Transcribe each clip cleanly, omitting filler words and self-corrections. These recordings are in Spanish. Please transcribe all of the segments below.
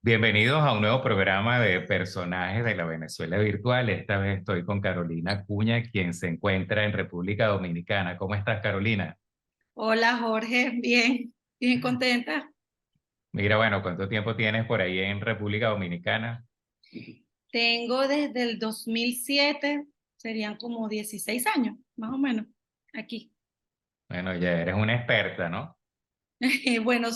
Bienvenidos a un nuevo programa de personajes de la Venezuela virtual. Esta vez estoy con Carolina Cuña, quien se encuentra en República Dominicana. ¿Cómo estás, Carolina? Hola Jorge, bien, bien contenta. Mira, bueno, ¿cuánto tiempo tienes por ahí en República Dominicana? Tengo desde el 2007, serían como 16 años, más o menos, aquí. Bueno, ya eres una experta, ¿no? Bueno,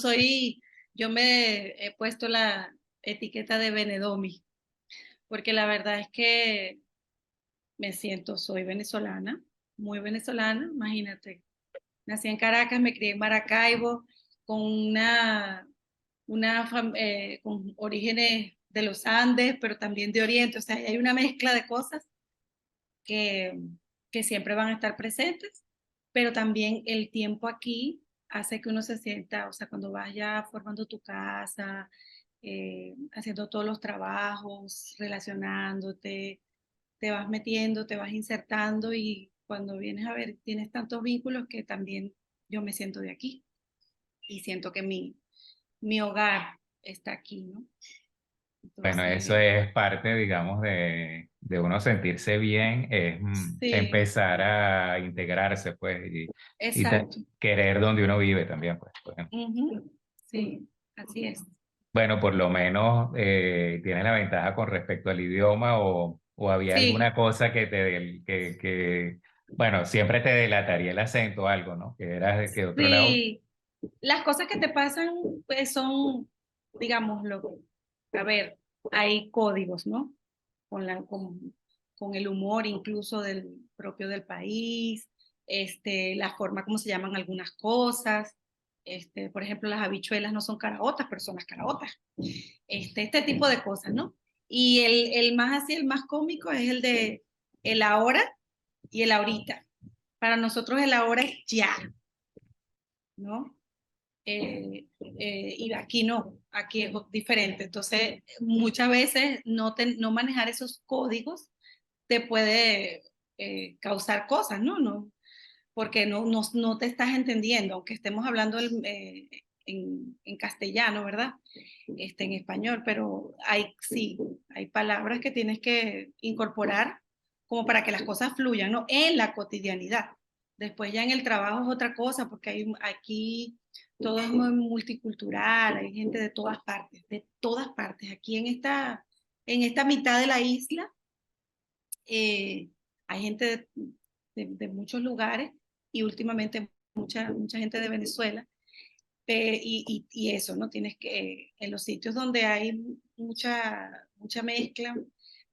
yo me he puesto la etiqueta de Benedomi, porque la verdad es que soy venezolana, muy venezolana, imagínate. Nací en Caracas, me crié en Maracaibo, con con orígenes de los Andes, pero también de Oriente. O sea, hay una mezcla de cosas que, que siempre van a estar presentes, pero también el tiempo aquí hace que uno se sienta, o sea, cuando vas ya formando tu casa, haciendo todos los trabajos, relacionándote, te vas metiendo, te vas insertando y cuando vienes a ver, tienes tantos vínculos que también yo me siento de aquí y siento que mi hogar está aquí, ¿no? Bueno, eso Entonces, es parte, digamos, de uno sentirse bien, es sí, empezar a integrarse, pues, y exacto. querer donde uno vive también, pues. Bueno. Ujú. Sí, así es. Bueno, por lo menos tienes la ventaja con respecto al idioma o había Sí, alguna cosa bueno, siempre te delataría el acento o algo, ¿no? Que eras de que otro lado. sí. Las cosas que te pasan, pues son, digámoslo, a ver, hay códigos, ¿no? Con el humor incluso del propio del país, la forma como se llaman algunas cosas. Por ejemplo, las habichuelas no son caraotas, pero son las caraotas. Este tipo de cosas, ¿no? Y el más así, el más cómico es el de el ahora y el ahorita. Para nosotros el ahora es ya, ¿no? Y aquí no, aquí es diferente. Entonces, muchas veces no manejar esos códigos te puede causar cosas, ¿no? Porque no te estás entendiendo, aunque estemos hablando en castellano, ¿verdad? En español, pero sí, hay palabras que tienes que incorporar como para que las cosas fluyan, ¿no? En la cotidianidad. Después ya en el trabajo es otra cosa, porque aquí todo es muy multicultural, hay gente de todas partes, de todas partes. Aquí en esta mitad de la isla hay gente de muchos lugares y últimamente mucha gente de Venezuela. Y eso, ¿no? Tienes que, en los sitios donde hay mucha mezcla,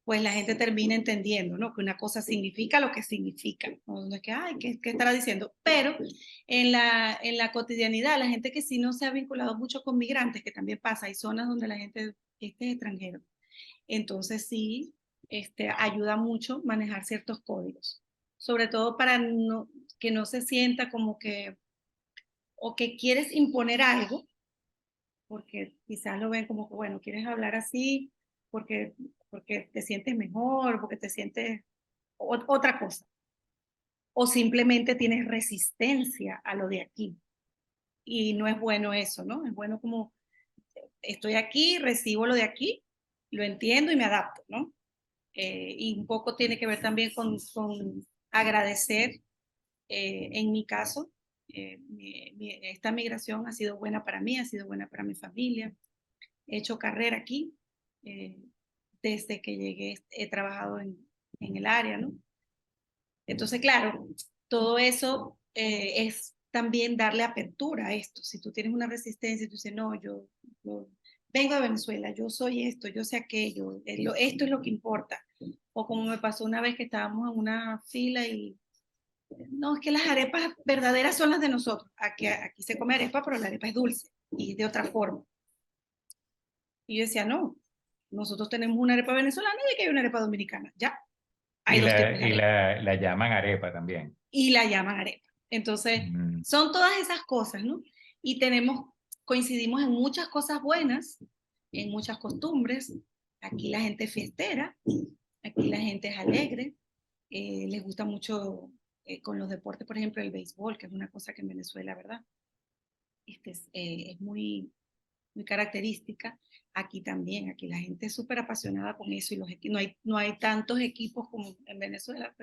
pues la gente termina entendiendo, ¿no? Que una cosa significa lo que significa. No es que, ay, ¿qué estará diciendo? Pero en la cotidianidad, la gente que sí no se ha vinculado mucho con migrantes, que también pasa, hay zonas donde la gente es extranjero. Entonces sí, ayuda mucho manejar ciertos códigos, sobre todo para que no se sienta como que, o que quieres imponer algo, porque quizás lo ven como que, bueno, quieres hablar así porque, porque te sientes mejor, porque te sientes otra cosa, o simplemente tienes resistencia a lo de aquí. Y no es bueno eso, ¿no? Es bueno como estoy aquí, recibo lo de aquí, lo entiendo y me adapto, ¿no? Y un poco tiene que ver también con agradecer, en mi caso, esta migración ha sido buena para mí, ha sido buena para mi familia. He hecho carrera aquí, eh, desde que llegué he trabajado en el área, ¿no? Entonces, claro, todo eso es también darle apertura a esto. Si tú tienes una resistencia y tú dices, no, yo vengo de Venezuela, yo soy esto, yo sé aquello, esto es lo que importa. O como me pasó una vez que estábamos en una fila y, no, es que las arepas verdaderas son las de nosotros. Aquí se come arepa, pero la arepa es dulce y de otra forma. Y yo decía, no, nosotros tenemos una arepa venezolana y aquí hay una arepa dominicana. Ya, hay Y dos la, tipos de y arepa. la llaman arepa también. Y la llaman arepa. Entonces, Mm. son todas esas cosas, ¿no? Y coincidimos en muchas cosas buenas, en muchas costumbres. Aquí la gente es fiestera, aquí la gente es alegre, les gusta mucho con los deportes, por ejemplo, el béisbol, que es una cosa que en Venezuela, ¿verdad? Es muy muy característica. Aquí también, aquí la gente es súper apasionada con eso y no hay tantos equipos como en Venezuela,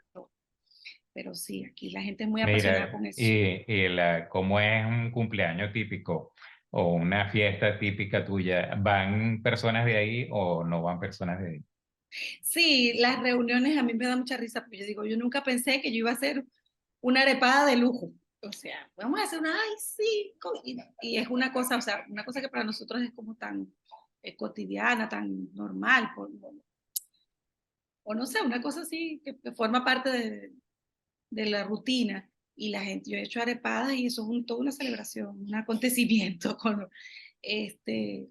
pero sí, aquí la gente es muy apasionada Mira, con eso. ¿cómo es un cumpleaños típico o una fiesta típica tuya? ¿Van personas de ahí o no van personas de ahí? Sí, las reuniones a mí me da mucha risa, porque yo digo, yo nunca pensé que yo iba a hacer una arepada de lujo. O sea, vamos a hacer una, ay, sí, y es una cosa, o sea, una cosa que para nosotros es como tan cotidiana, tan normal, o no sé, una cosa así que forma parte de la rutina. Y la gente, yo he hecho arepadas y eso es toda una celebración, un acontecimiento con, este,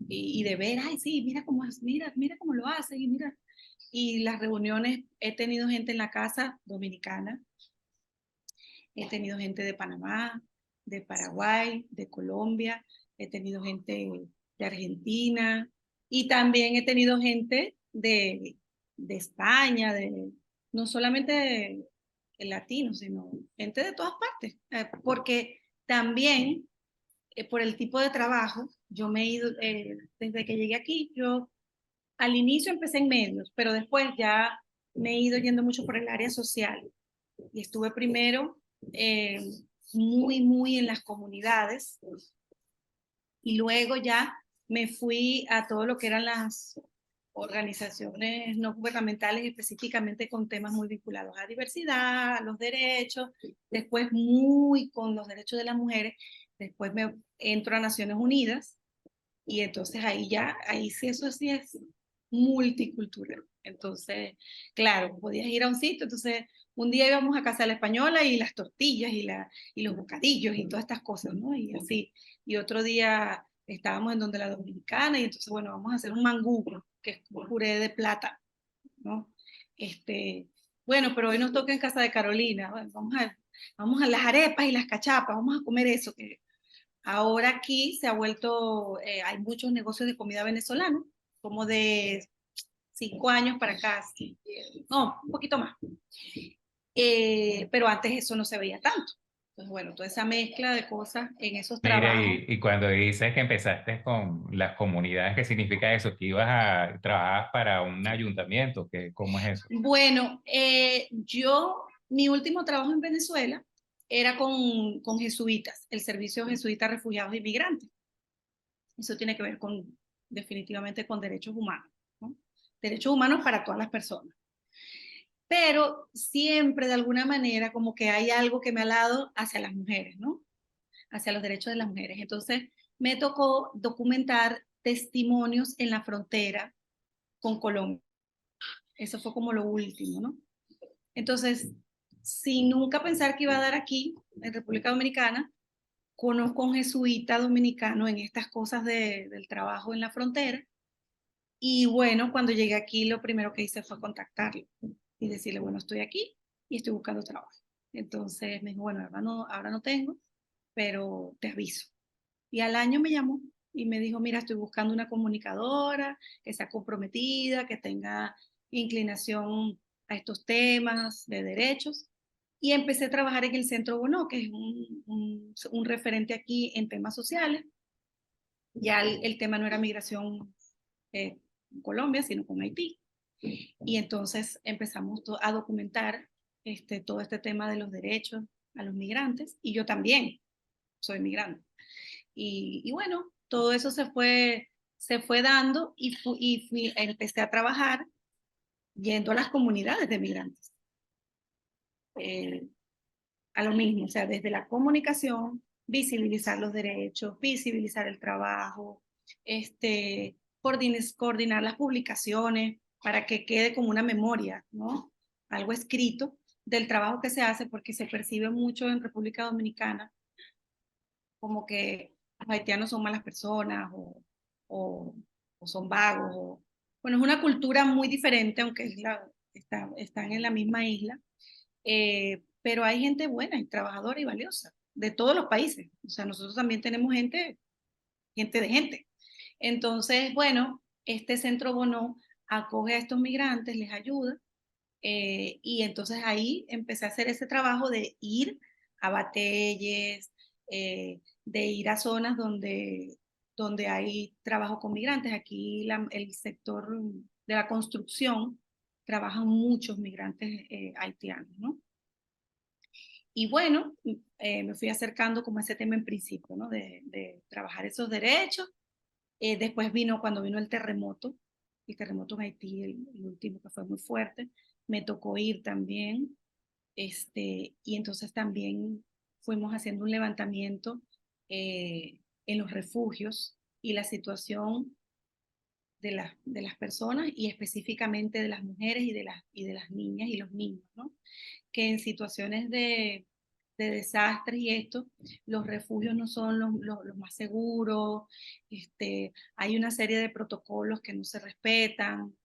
y de ver, ay, sí, mira cómo lo hace, y mira. Y las reuniones, he tenido gente en la casa dominicana, he tenido gente de Panamá, de Paraguay, de Colombia, he tenido gente de Argentina y también he tenido gente de España, no solamente de latinos, sino gente de todas partes, porque también por el tipo de trabajo, yo me he ido, desde que llegué aquí, yo al inicio empecé en medios, pero después ya me he ido yendo mucho por el área social y estuve primero eh, muy en las comunidades y luego ya me fui a todo lo que eran las organizaciones no gubernamentales, específicamente con temas muy vinculados a diversidad, a los derechos, después muy con los derechos de las mujeres, después me entro a Naciones Unidas y entonces ahí sí, eso sí es multicultural. Entonces, claro, podías ir a un sitio, entonces un día íbamos a Casa de la Española y las tortillas y los bocadillos y todas estas cosas, ¿no? Y así. Y otro día estábamos en donde la Dominicana y entonces, bueno, vamos a hacer un mangú, que es un puré de plata, ¿no? Este, bueno, pero hoy nos toca en Casa de Carolina, bueno, vamos a las arepas y las cachapas, vamos a comer eso, que ahora aquí se ha vuelto, hay muchos negocios de comida venezolana, como de 5 años para acá, sí, no, un poquito más. Pero antes eso no se veía tanto. Entonces, bueno, toda esa mezcla de cosas en esos Mira, trabajos. y cuando dices que empezaste con las comunidades, ¿qué significa eso? ¿Que ibas a trabajar para un ayuntamiento? ¿Cómo es eso? Bueno, mi último trabajo en Venezuela era con jesuitas, el Servicio Jesuita a Refugiados e Inmigrantes. Eso tiene que ver definitivamente con derechos humanos, ¿no? Derechos humanos para todas las personas. Pero siempre de alguna manera como que hay algo que me ha dado hacia las mujeres, ¿no? Hacia los derechos de las mujeres. Entonces me tocó documentar testimonios en la frontera con Colombia. Eso fue como lo último, ¿no? Entonces, sin nunca pensar que iba a dar aquí, en República Dominicana, conozco a un jesuita dominicano en estas cosas del trabajo en la frontera. Y bueno, cuando llegué aquí, lo primero que hice fue contactarlo y decirle, bueno, estoy aquí y estoy buscando trabajo. Entonces me dijo, bueno, ahora no tengo, pero te aviso. Y al año me llamó y me dijo, mira, estoy buscando una comunicadora que sea comprometida, que tenga inclinación a estos temas de derechos. Y empecé a trabajar en el Centro Bono, que es un referente aquí en temas sociales. Ya el tema no era migración en Colombia, sino con Haití. Y entonces empezamos a documentar todo este tema de los derechos a los migrantes. Y yo también soy migrante. Y bueno, todo eso se fue dando empecé a trabajar yendo a las comunidades de migrantes. Eh, a lo mismo, o sea, desde la comunicación, visibilizar los derechos, visibilizar el trabajo, coordinar las publicaciones para que quede como una memoria, ¿no? Algo escrito del trabajo que se hace, porque se percibe mucho en República Dominicana como que los haitianos son malas personas o, o son vagos. Bueno, es una cultura muy diferente, aunque están en la misma isla, pero hay gente buena y trabajadora y valiosa de todos los países. O sea, nosotros también tenemos gente de gente. Entonces, bueno, este centro Bono acoge a estos migrantes, les ayuda, y entonces ahí empecé a hacer ese trabajo de ir a batelles, de ir a zonas donde donde hay trabajo con migrantes. Aquí el sector de la construcción trabajan muchos migrantes haitianos, ¿no? Y bueno, me fui acercando como a ese tema en principio, ¿no? De trabajar esos derechos. Después cuando vino el terremoto en Haití, el último que fue muy fuerte, me tocó ir también, y entonces también fuimos haciendo un levantamiento en los refugios y la situación de las personas y específicamente de las mujeres y de las niñas y los niños, ¿no? Que en situaciones de desastres y esto, los refugios no son los más seguros, hay una serie de protocolos que no se respetan,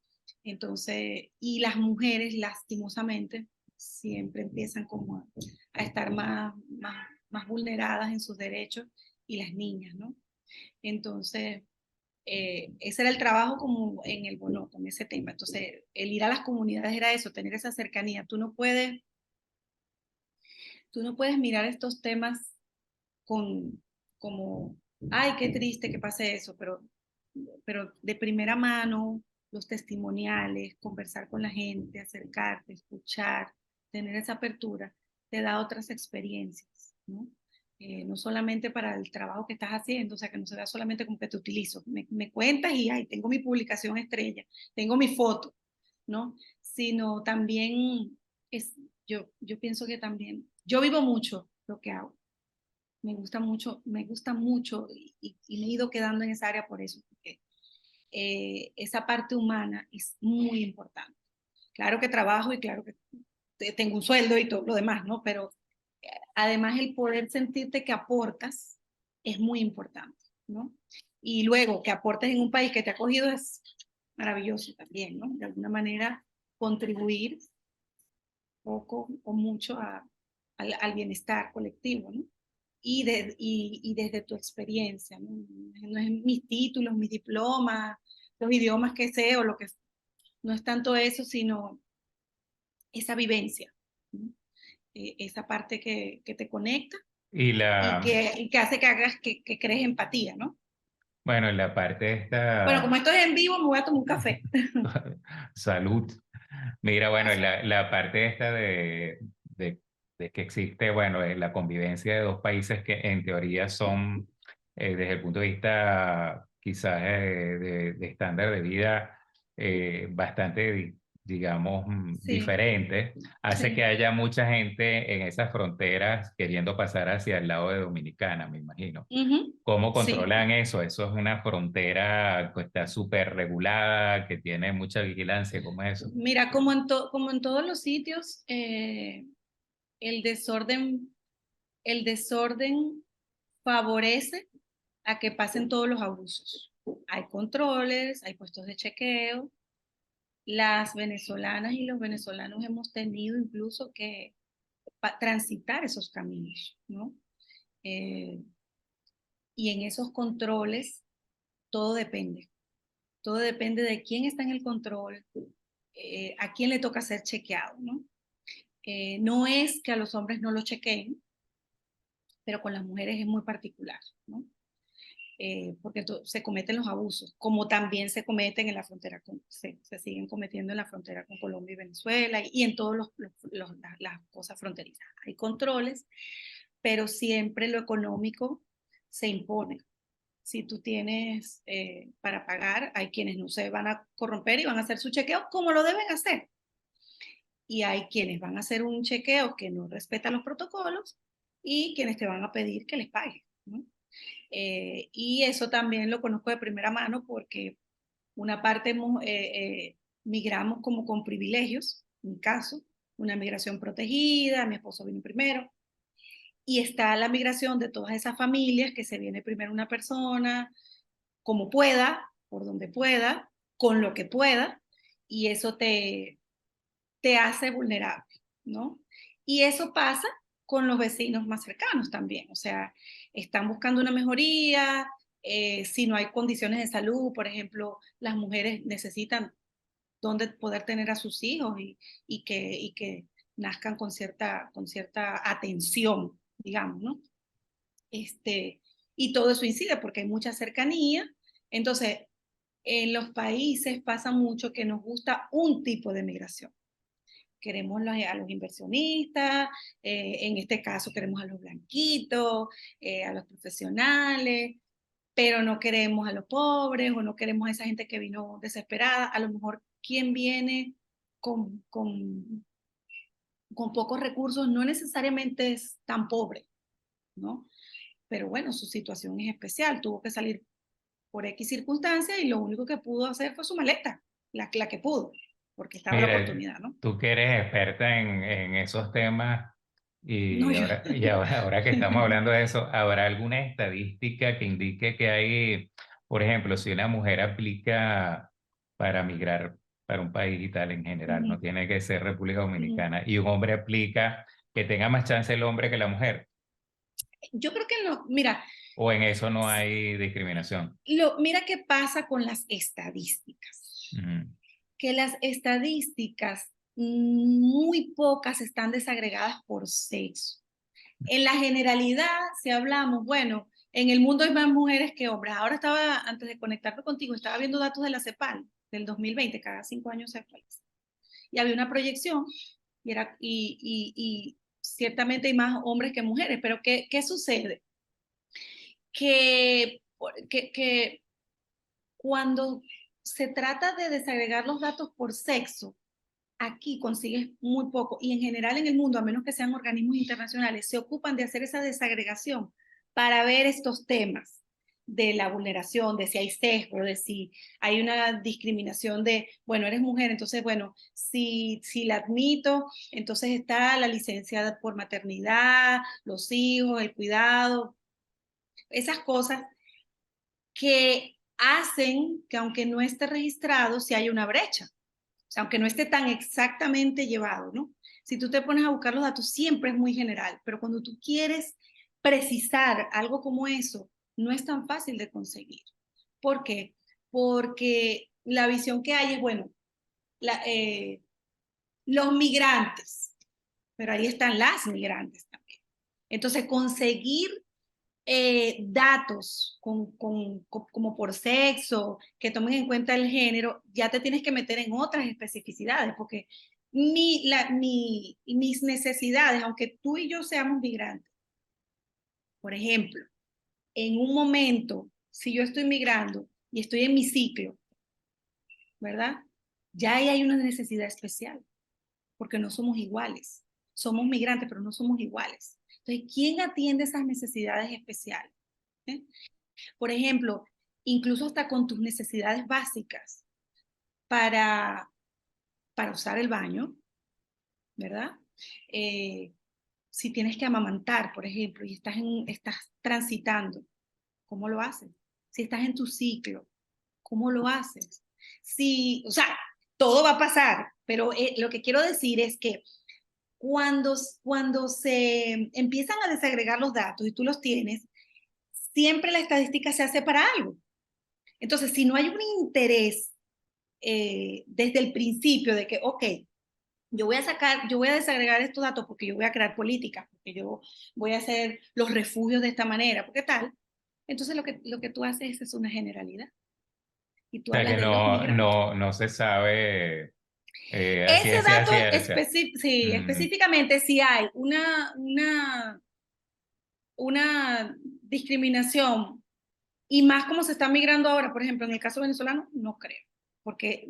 entonces, y las mujeres lastimosamente siempre empiezan como a estar más vulneradas en sus derechos y las niñas, ¿no? Entonces, ese era el trabajo como en el Bonoto, en ese tema. Entonces, el ir a las comunidades era eso, tener esa cercanía. Tú no puedes mirar estos temas con, como, ay, qué triste que pase eso, pero de primera mano, los testimoniales, conversar con la gente, acercarte, escuchar, tener esa apertura, te da otras experiencias, ¿no? No solamente para el trabajo que estás haciendo, o sea, que no se vea solamente como que te utilizo, me cuentas y ay, tengo mi publicación estrella, tengo mi foto, ¿no? Sino también, es, yo pienso que también, yo vivo mucho lo que hago, me gusta mucho y me he ido quedando en esa área por eso, porque esa parte humana es muy importante. Claro que trabajo y claro que tengo un sueldo y todo lo demás, ¿no? Pero además el poder sentirte que aportas es muy importante, ¿no? Y luego que aportes en un país que te ha acogido es maravilloso también, ¿no? De alguna manera contribuir poco o mucho al bienestar colectivo, ¿no? Y desde tu experiencia, ¿no? No es mis títulos, mis diplomas, los idiomas que sé o lo que... No es tanto eso, sino esa vivencia, ¿no? Esa parte que te conecta Y y que hace que hagas, que crees empatía, ¿no? bueno, la parte Bueno, como esta, estoy en vivo, me voy a tomar un café. salud. Mira, bueno, Gracias. la parte esta de que existe, bueno, la convivencia de dos países que en teoría son, desde el punto de vista quizás de estándar de vida, bastante, digamos, Sí, diferentes, hace que sí. haya mucha gente en esas fronteras queriendo pasar hacia el lado de Dominicana, me imagino. Ujú. ¿Cómo Sí. controlan eso? Eso es una frontera que está súper regulada, que tiene mucha vigilancia. ¿Cómo es eso? Mira, como en todos los sitios, el desorden, el desorden favorece a que pasen todos los abusos. Hay controles, hay puestos de chequeo. Las venezolanas y los venezolanos hemos tenido incluso que transitar esos caminos, ¿no? Eh, y en esos controles todo depende. Todo depende de quién está en el control, a quién le toca ser chequeado, ¿no? No es que a los hombres no lo chequeen, pero con las mujeres es muy particular, ¿no? Porque se cometen los abusos, como también se cometen en la frontera, se siguen cometiendo en la frontera con Colombia y Venezuela y en todas las cosas fronterizas. Hay controles, pero siempre lo económico se impone. Si tú tienes para pagar, hay quienes no se van a corromper y van a hacer su chequeo como lo deben hacer. Y hay quienes van a hacer un chequeo que no respeta los protocolos y quienes te van a pedir que les pagues, ¿no? Y eso también lo conozco de primera mano porque una parte migramos como con privilegios, en mi caso, una migración protegida, mi esposo vino primero, y está la migración de todas esas familias que se viene primero una persona, como pueda, por donde pueda, con lo que pueda, y eso te hace vulnerable, ¿no? Y eso pasa con los vecinos más cercanos también, o sea, están buscando una mejoría, si no hay condiciones de salud, por ejemplo, las mujeres necesitan dónde poder tener a sus hijos y que nazcan con cierta atención, digamos, ¿no? Este, y todo eso incide porque hay mucha cercanía. Entonces, en los países pasa mucho que nos gusta un tipo de migración. Queremos a los inversionistas, en este caso queremos a los blanquitos, a los profesionales, pero no queremos a los pobres o no queremos a esa gente que vino desesperada. A lo mejor quien viene con, con, con pocos recursos no necesariamente es tan pobre, ¿no? Pero bueno, su situación es especial, tuvo que salir por X circunstancias y lo único que pudo hacer fue su maleta, la que pudo, porque estaba la Mira, oportunidad, ¿no? tú que eres experta en esos temas No, y yo. ahora que estamos hablando de eso, ¿habrá alguna estadística que indique que hay, por ejemplo, si una mujer aplica para migrar para un país y tal en general, no tiene que ser República Dominicana, y un hombre aplica, que tenga más chance el hombre que la mujer, Yo creo que no, mira, o en eso no hay discriminación? mira qué pasa con las estadísticas. Ujú. Que las estadísticas, muy pocas están desagregadas por sexo. En la generalidad, si hablamos, bueno, en el mundo hay más mujeres que hombres. Ahora estaba, antes de conectarme contigo, estaba viendo datos de la CEPAL del 2020, cada 5 años se actualiza. Y había una proyección y ciertamente hay más hombres que mujeres, pero ¿qué sucede? Que cuando se trata de desagregar los datos por sexo, aquí consigues muy poco y en general en el mundo, a menos que sean organismos internacionales, se ocupan de hacer esa desagregación para ver estos temas de la vulneración, de si hay sesgo, de si hay una discriminación de, bueno, eres mujer, entonces, bueno, si la admito, entonces está la licencia por maternidad, los hijos, el cuidado, esas cosas que hacen que aunque no esté registrado, si hay una brecha. O sea, aunque no esté tan exactamente llevado, ¿no? Si tú te pones a buscar los datos, siempre es muy general, pero cuando tú quieres precisar algo como eso, no es tan fácil de conseguir. ¿Por qué? Porque la visión que hay es, bueno, la, los migrantes, pero ahí están las migrantes también. Entonces, conseguir datos como por sexo, que tomen en cuenta el género, ya te tienes que meter en otras especificidades, porque mis necesidades, aunque tú y yo seamos migrantes, por ejemplo, en un momento, si yo estoy migrando y estoy en mi ciclo, ¿verdad? Ya ahí hay una necesidad especial, porque no somos iguales. Somos migrantes, pero no somos iguales. Entonces, ¿quién atiende esas necesidades especiales? ¿Eh? Por ejemplo, incluso hasta con tus necesidades básicas para, para usar el baño, ¿verdad? Eh, si tienes que amamantar, por ejemplo, y estás transitando, ¿cómo lo haces? Si estás en tu ciclo, ¿cómo lo haces? Si, o sea, todo va a pasar, pero lo que quiero decir es que cuando se empiezan a desagregar los datos y tú los tienes, siempre la estadística se hace para algo. Entonces, si no hay un interés desde el principio de que, ok, yo voy a desagregar estos datos porque yo voy a crear políticas, porque yo voy a hacer los refugios de esta manera, porque tal, entonces lo que tú haces es una generalidad y O tú sea hablas que de los migrantes. no se sabe a Ese ciencia dato cierta. sí, Mm. específicamente si hay una discriminación y más como se está migrando ahora, por ejemplo, en el caso venezolano, no creo, porque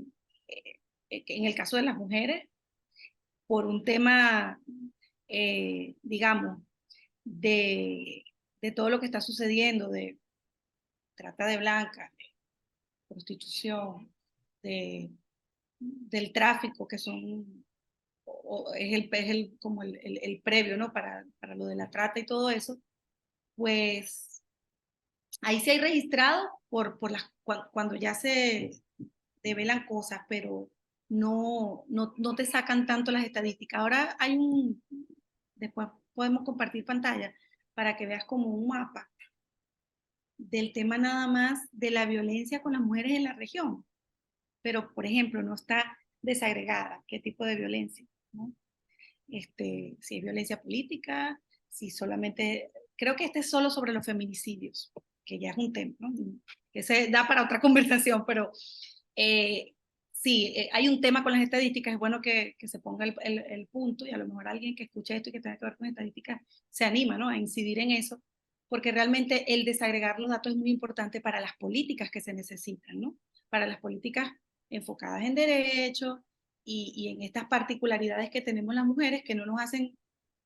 en el caso de las mujeres, por un tema, digamos, de, de todo lo que está sucediendo, de trata de blancas, de prostitución, del tráfico, que son, como el previo, ¿no? Para lo de la trata y todo eso, pues ahí sí hay registrado cuando ya se develan cosas, pero no te sacan tanto las estadísticas. Ahora después podemos compartir pantalla para que veas como un mapa del tema nada más de la violencia con las mujeres en la región, pero por ejemplo no está desagregada qué tipo de violencia, ¿no? Si es violencia política, si solamente creo que este es solo sobre los feminicidios, que ya es un tema, ¿no? Que se da para otra conversación, pero sí, hay un tema con las estadísticas, es bueno que se ponga el punto y a lo mejor alguien que escuche esto y que tenga que ver con estadísticas se anima, ¿no?, a incidir en eso, porque realmente el desagregar los datos es muy importante para las políticas que se necesitan, ¿no? Para las políticas enfocadas en derechos y en estas particularidades que tenemos las mujeres que no nos hacen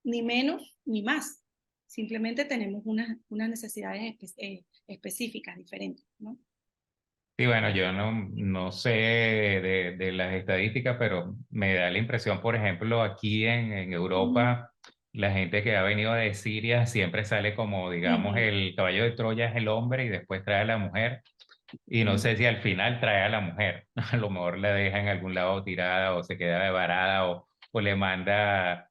ni menos ni más. Simplemente tenemos unas necesidades específicas, diferentes, ¿no? Sí, bueno, yo no sé de las estadísticas, pero me da la impresión, por ejemplo, aquí en Ujú, Europa, la gente que ha venido de Siria siempre sale como, digamos, ujú, el caballo de Troya es el hombre y después trae a la mujer. Y no sé ujú. si al final trae a la mujer. A lo mejor la deja en algún lado tirada o se queda varada o le manda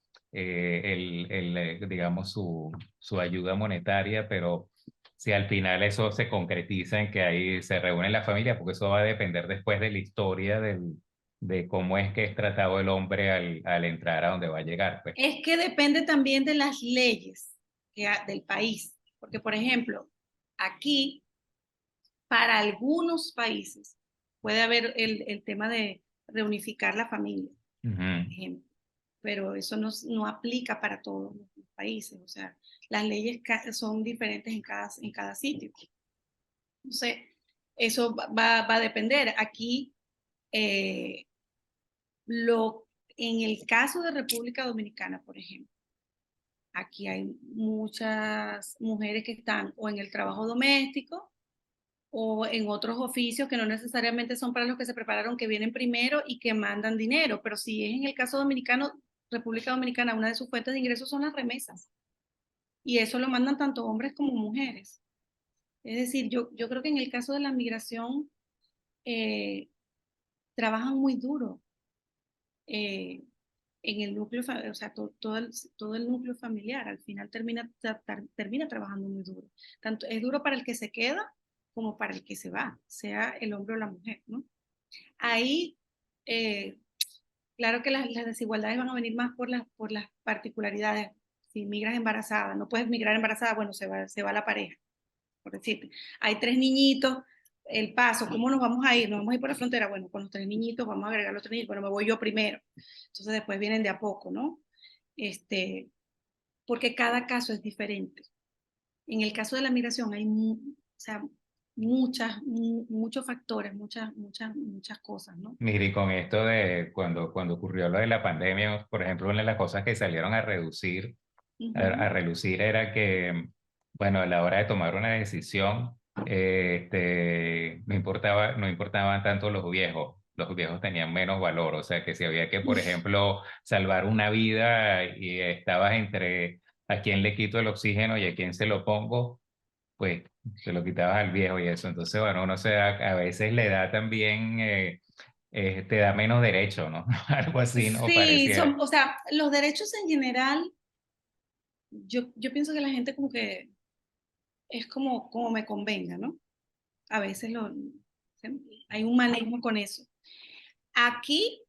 digamos, su ayuda monetaria, pero si al final eso se concretiza en que ahí se reúne la familia, porque eso va a depender después de la historia de cómo es que es tratado el hombre al entrar a donde va a llegar, pues. Es que depende también de las leyes del país, porque por ejemplo, aquí, para algunos países, puede haber el tema de reunificar la familia, por Ujú. ejemplo, pero eso no aplica para todos los países, o sea, las leyes son diferentes en cada sitio. Entonces, eso va a depender. Aquí, eh, lo, en el caso de República Dominicana, por ejemplo, aquí hay muchas mujeres que están o en el trabajo doméstico o en otros oficios que no necesariamente son para los que se prepararon, que vienen primero y que mandan dinero, pero si es en el caso dominicano, República Dominicana, una de sus fuentes de ingresos son las remesas, y eso lo mandan tanto hombres como mujeres. Es decir, yo creo que en el caso de la migración, eh, trabajan muy duro, eh, en el núcleo, o sea, todo el núcleo familiar, al final termina trabajando muy duro. Tanto es duro para el que se queda como para el que se va, sea el hombre o la mujer, ¿no? Ahí, eh, claro que las desigualdades van a venir más por las particularidades. Si migras embarazada, no puedes migrar embarazada, bueno, se va la pareja, por decirte. Hay 3 niñitos, el paso, ¿cómo nos vamos a ir? Nos vamos a ir por la frontera, bueno, con los 3 niñitos vamos a agregar los 3 niños, bueno, me voy yo primero. Entonces después vienen de a poco, ¿no? Este, porque cada caso es diferente. En el caso de la migración hay o sea, muchos factores, muchas cosas, ¿no? Mire, y con esto de cuando ocurrió lo de la pandemia, por ejemplo, una de las cosas que salieron a Ujú. relucir era que, bueno, a la hora de tomar una decisión, no importaban tanto los viejos tenían menos valor, o sea que si había que, por ejemplo, salvar una vida y estabas entre a quién le quito el oxígeno y a quién se lo pongo, pues se lo quitabas al viejo y eso. Entonces, bueno, uno se da, a veces le da también, te da menos derecho, ¿no? Algo así, ¿no? Sí, Pareciera. o sea, los derechos en general, yo pienso que la gente como que es como me convenga, ¿no? A veces hay un manejo con eso. Aquí,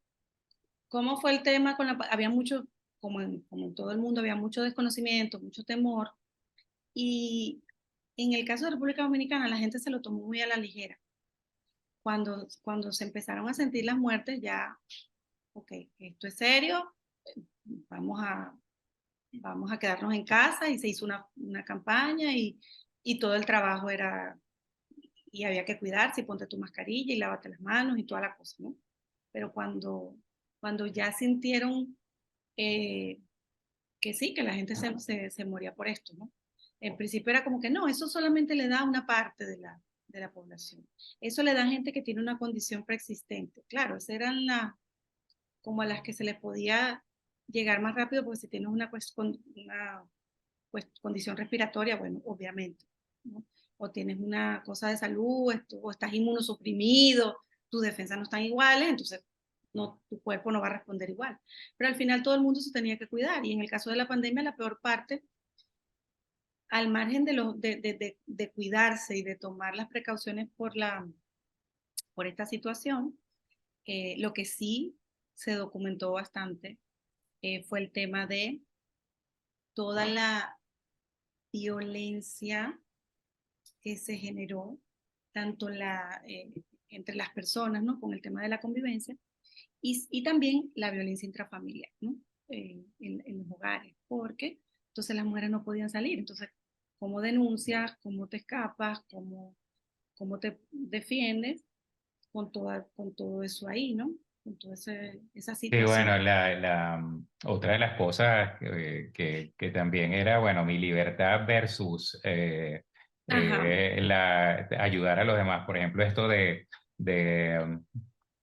¿cómo fue el tema con había mucho, como en todo el mundo, había mucho desconocimiento, mucho temor, y en el caso de República Dominicana la gente se lo tomó muy a la ligera. Cuando se empezaron a sentir las muertes, ya, ok, esto es serio, vamos a, vamos a quedarnos en casa, y se hizo una campaña, y todo el trabajo era, y había que cuidarse, y ponte tu mascarilla y lávate las manos y toda la cosa, ¿no? Pero cuando ya sintieron, eh, que sí, que la gente se moría por esto, ¿no? En principio era como que no, eso solamente le da a una parte de la población. Eso le da a gente que tiene una condición preexistente. Claro, esas eran como a las que se les podía llegar más rápido, porque si tienes una condición respiratoria, bueno, obviamente, ¿no? O tienes una cosa de salud, o estás inmunosuprimido, tus defensas no están iguales, entonces no, tu cuerpo no va a responder igual. Pero al final todo el mundo se tenía que cuidar, y en el caso de la pandemia la peor parte, al margen de cuidarse y de tomar las precauciones por esta situación, lo que sí se documentó bastante, fue el tema de toda violencia que se generó tanto entre las personas, ¿no? Con el tema de la convivencia y también la violencia intrafamiliar, ¿no? En los hogares, porque entonces las mujeres no podían salir. Entonces, ¿cómo denuncias? ¿Cómo te escapas? ¿Cómo te defiendes con todo eso ahí, ¿no? Con toda esa Sí, bueno, situación. otra de las cosas que también era, bueno, mi libertad versus Ajá. ayudar a los demás. Por ejemplo, esto de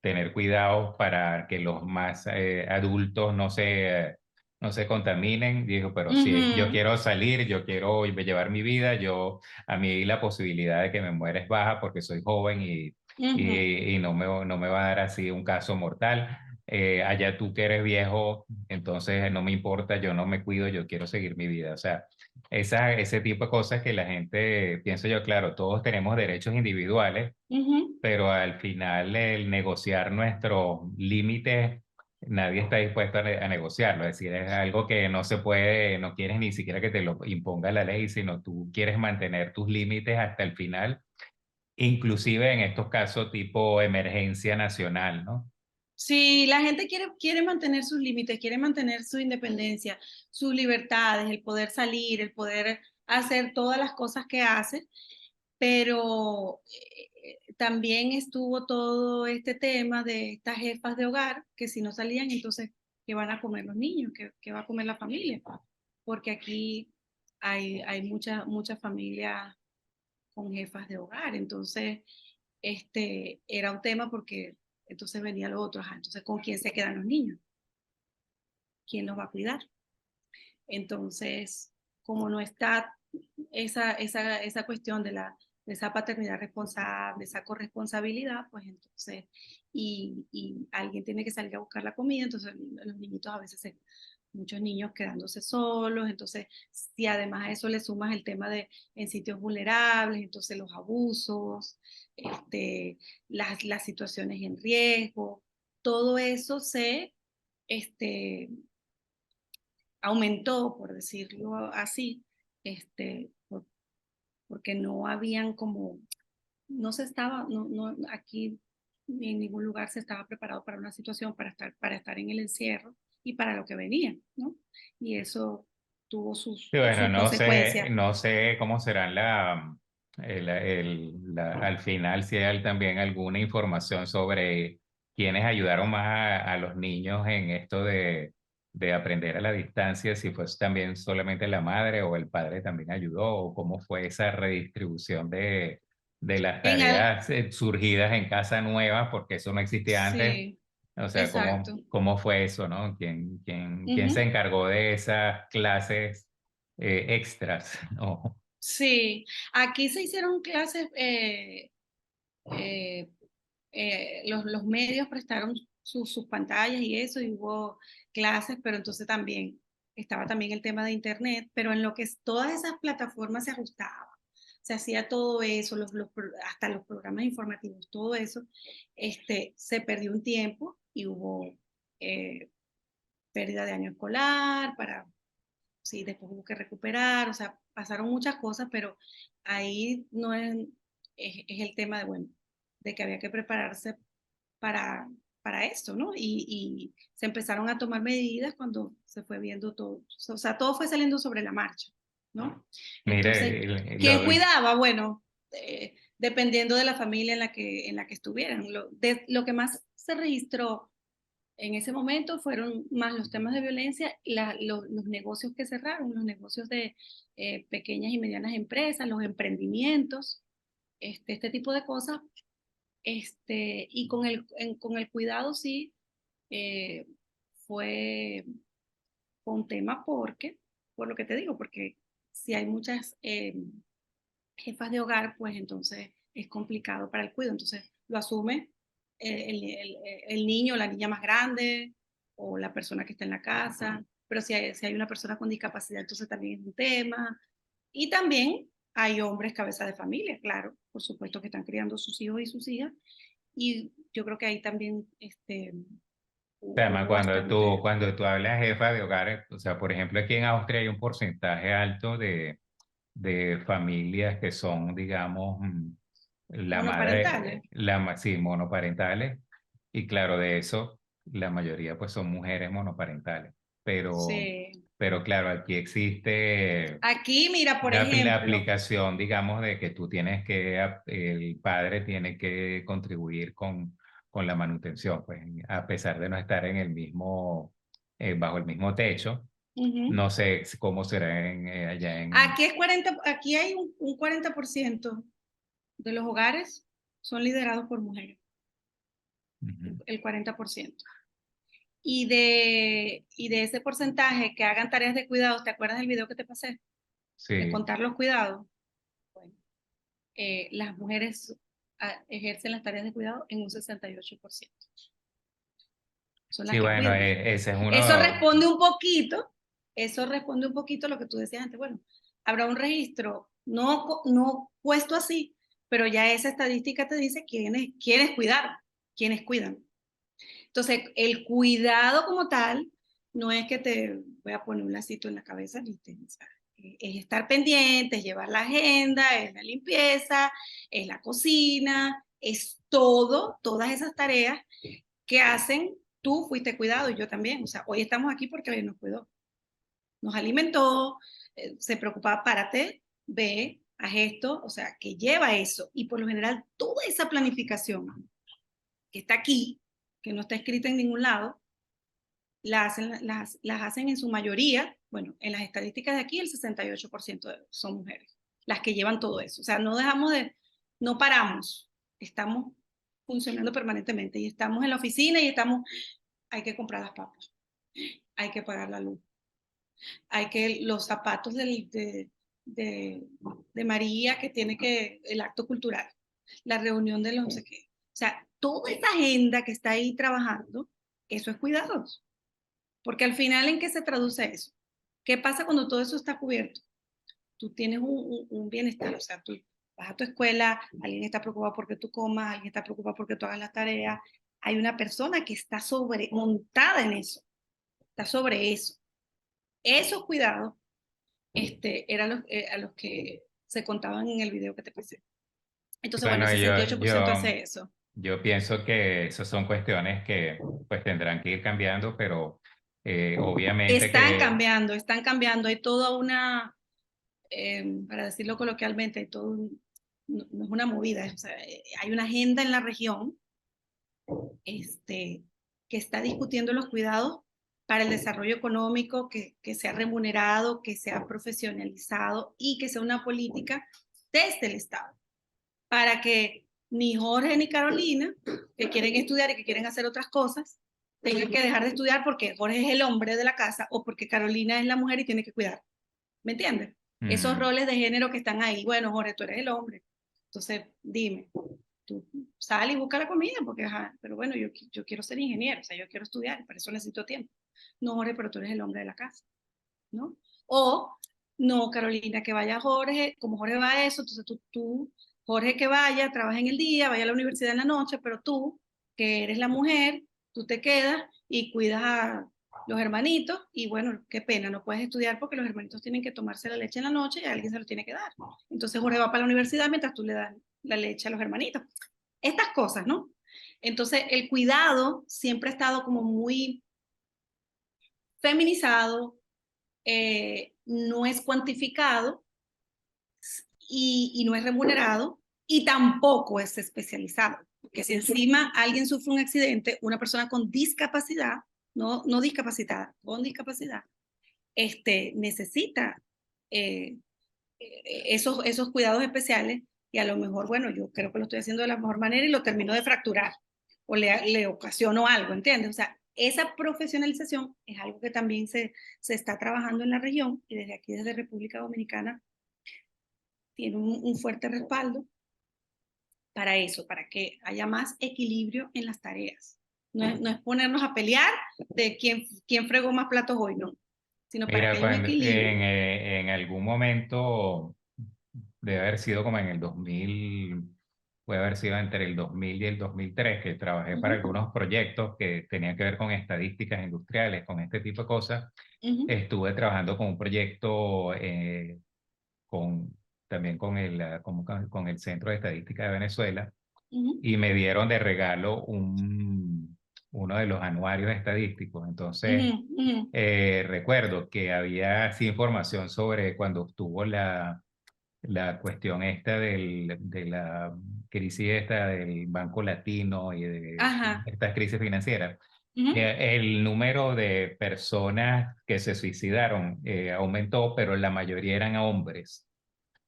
tener cuidado para que los más adultos no se contaminen. Dijo, pero si yo Ujú, quiero salir, yo quiero llevar mi vida, a mí la posibilidad de que me muera es baja porque soy joven ujú. y no me va a dar así un caso mortal. Allá tú que eres viejo, entonces no me importa, yo no me cuido, yo quiero seguir mi vida. O sea, ese tipo de cosas que la gente, pienso yo, claro, todos tenemos derechos individuales, Ujú. pero al final el negociar nuestros límites, nadie está dispuesto a negociarlo. Es decir, es algo que no se puede, no quieres ni siquiera que te lo imponga la ley, sino tú quieres mantener tus límites hasta el final, inclusive en estos casos tipo emergencia nacional, ¿no? Sí, la gente quiere mantener sus límites, quiere mantener su independencia, sus libertades, el poder salir, el poder hacer todas las cosas que hace, pero también estuvo todo este tema de estas jefas de hogar que si no salían, entonces, ¿qué van a comer los niños? ¿Qué va a comer la familia? Porque aquí hay muchas familias con jefas de hogar, entonces era un tema porque entonces venía lo otro, ajá, entonces ¿con quién se quedan los niños? ¿Quién los va a cuidar? Entonces, como no está esa cuestión de esa paternidad responsable, esa corresponsabilidad, pues entonces, y alguien tiene que salir a buscar la comida, entonces los niñitos a veces muchos niños quedándose solos, entonces si además a eso le sumas el tema de en sitios vulnerables, entonces los abusos, las situaciones en riesgo, todo eso este, aumentó, por decirlo así, porque no habían como, no se estaba, aquí en ningún lugar se estaba preparado para una situación, para estar en el encierro y para lo que venía, ¿no? Y eso tuvo Sí, bueno, sus consecuencias. no sé cómo serán al final, si hay también alguna información sobre quiénes ayudaron más a los niños en esto de aprender a la distancia, si fue también solamente la madre o el padre también ayudó, o cómo fue esa redistribución de las En al, tareas surgidas en casa nueva, porque eso no existía antes. sí, O sea, exacto. cómo fue eso, ¿no? Quién se Ujú. encargó de esas clases extras? ¿No? Sí, aquí se hicieron clases, eh, los medios prestaron sus pantallas y eso, y hubo clases, pero entonces también estaba también el tema de internet, pero en lo que todas esas plataformas se ajustaban, se hacía todo eso, hasta los programas informativos, todo eso, se perdió un tiempo y hubo eh, pérdida de año escolar, sí, después hubo que recuperar, o sea, pasaron muchas cosas, pero ahí no es el tema de, bueno, de que había que prepararse para, para esto, ¿no? Y se empezaron a tomar medidas cuando se fue viendo todo, o sea, todo fue saliendo sobre la marcha, ¿no? Entonces, Mire, ¿quién cuidaba? Bueno, dependiendo de la familia en la que estuvieran. Lo que más se registró en ese momento fueron más los temas de violencia, los negocios que cerraron, los negocios de pequeñas y medianas empresas, los emprendimientos, este tipo de cosas. Y con el cuidado sí eh, fue, fue un tema por lo que te digo, porque si hay muchas jefas de hogar, pues entonces es complicado para el cuidado. Entonces lo asume el niño o la niña más grande o la persona que está en la casa. Pero si hay una persona con discapacidad, entonces también es un tema. Y también hay hombres cabeza de familia, claro, por supuesto que están criando sus hijos y sus hijas. Y yo creo que ahí también Tema, hubo bastante. cuando tú hablas jefa de hogares, o sea, por ejemplo, aquí en Austria hay un porcentaje alto de familias que son, digamos, la madre, Monoparentales. sí, monoparentales, y claro, de eso, la mayoría pues son mujeres monoparentales, pero, Sí. pero claro, aquí existe Aquí, mira, por la ejemplo, aplicación, digamos, de que tú tienes que, el padre tiene que contribuir con la manutención, pues a pesar de no estar en el mismo, bajo el mismo techo. ujú. No sé cómo será allá en... Aquí es 40, aquí hay un 40% de los hogares son liderados por mujeres, Ujú. el 40%. Y de ese porcentaje que hagan tareas de cuidados, ¿te acuerdas del video que te pasé? De Sí, contar los cuidados. Bueno, las mujeres ejercen las tareas de cuidado en un 68%. Son las sí, que bueno, cuidan. ese es Eso uno, responde un poquito, eso responde un poquito a lo que tú decías antes. Bueno, habrá un registro no puesto así, pero ya esa estadística te dice quiénes cuidaron, quiénes cuidan. Entonces, el cuidado como tal no es que te voy a poner un lacito en la cabeza, ¿viste? O sea, es estar pendiente, es llevar la agenda, es la limpieza, es la cocina, es todo, todas esas tareas que hacen, tú fuiste cuidado y yo también. O sea, hoy estamos aquí porque él nos cuidó, nos alimentó, se preocupaba, párate, ve, haz esto, o sea, que lleva eso. Y por lo general, toda esa planificación que está aquí, que no está escrita en ningún lado, las hacen en su mayoría, bueno, en las estadísticas de aquí el 68% son mujeres, las que llevan todo eso. O sea, no paramos, estamos funcionando permanentemente y estamos en la oficina y hay que comprar las papas, hay que pagar la luz, los zapatos de María que tiene el acto cultural, la reunión de los no sé qué. O sea, toda esa agenda que está ahí trabajando, eso es cuidados. Porque al final, ¿en qué se traduce eso? ¿Qué pasa cuando todo eso está cubierto? Tú tienes un bienestar, o sea, tú vas a tu escuela, alguien está preocupado porque tú comas, alguien está preocupado porque tú hagas las tareas, hay una persona que está montada en eso, está sobre eso. Esos cuidados eran a los que se contaban en el video que te pasé. Entonces, bueno, el bueno, 68% hace eso. yo pienso que esas son cuestiones que pues tendrán que ir cambiando, pero obviamente que, Están cambiando. Hay toda para decirlo coloquialmente, hay no es una movida, o sea, hay una agenda en la región que está discutiendo los cuidados para el desarrollo económico, que sea remunerado, que sea profesionalizado y que sea una política desde el Estado, para que ni Jorge ni Carolina, que quieren estudiar y que quieren hacer otras cosas, tengan que dejar de estudiar porque Jorge es el hombre de la casa o porque Carolina es la mujer y tiene que cuidar. ¿Me entiendes? Esos mm, roles de género que están ahí. Bueno, Jorge, tú eres el hombre. Entonces, dime, tú sal y busca la comida, porque, ajá, pero bueno, yo quiero ser ingeniero, o sea, yo quiero estudiar, para eso necesito tiempo. No, Jorge, pero tú eres el hombre de la casa, ¿no? O, no, Carolina, que vaya Jorge, como Jorge va a eso, entonces Jorge, que vaya, trabaja en el día, vaya a la universidad en la noche, pero tú, que eres la mujer, tú te quedas y cuidas a los hermanitos y bueno, qué pena, no puedes estudiar porque los hermanitos tienen que tomarse la leche en la noche y alguien se lo tiene que dar. Entonces Jorge va para la universidad mientras tú le das la leche a los hermanitos. Estas cosas, ¿no? Entonces el cuidado siempre ha estado como muy feminizado, no es cuantificado y no es remunerado y tampoco es especializado. Porque si encima alguien sufre un accidente, una persona con discapacidad, no discapacitada, con discapacidad, necesita eh, esos cuidados especiales y a lo mejor, bueno, yo creo que lo estoy haciendo de la mejor manera y lo termino de fracturar o le ocasiono algo, ¿entiendes? O sea, esa profesionalización es algo que también se está trabajando en la región y desde aquí, desde República Dominicana, tiene un fuerte respaldo para eso, para que haya más equilibrio en las tareas. No es ponernos a pelear de quién fregó más platos hoy, no, sino para que mira, haya un cuando equilibrio. en algún momento, debe haber sido como en el 2000, puede haber sido entre el 2000 y el 2003, que trabajé Uh para -huh, algunos proyectos que tenían que ver con estadísticas industriales, con este tipo de cosas. uh -huh, Estuve trabajando con un proyecto también con el Centro de Estadística de Venezuela, Ujú, y me dieron de regalo uno de los anuarios estadísticos. ujú, Entonces, ujú. recuerdo que había así información sobre cuando estuvo la cuestión esta de la crisis esta del Banco Latino y de Ajá. estas crisis financieras. Ujú. El número de personas que se suicidaron aumentó, pero la mayoría eran hombres.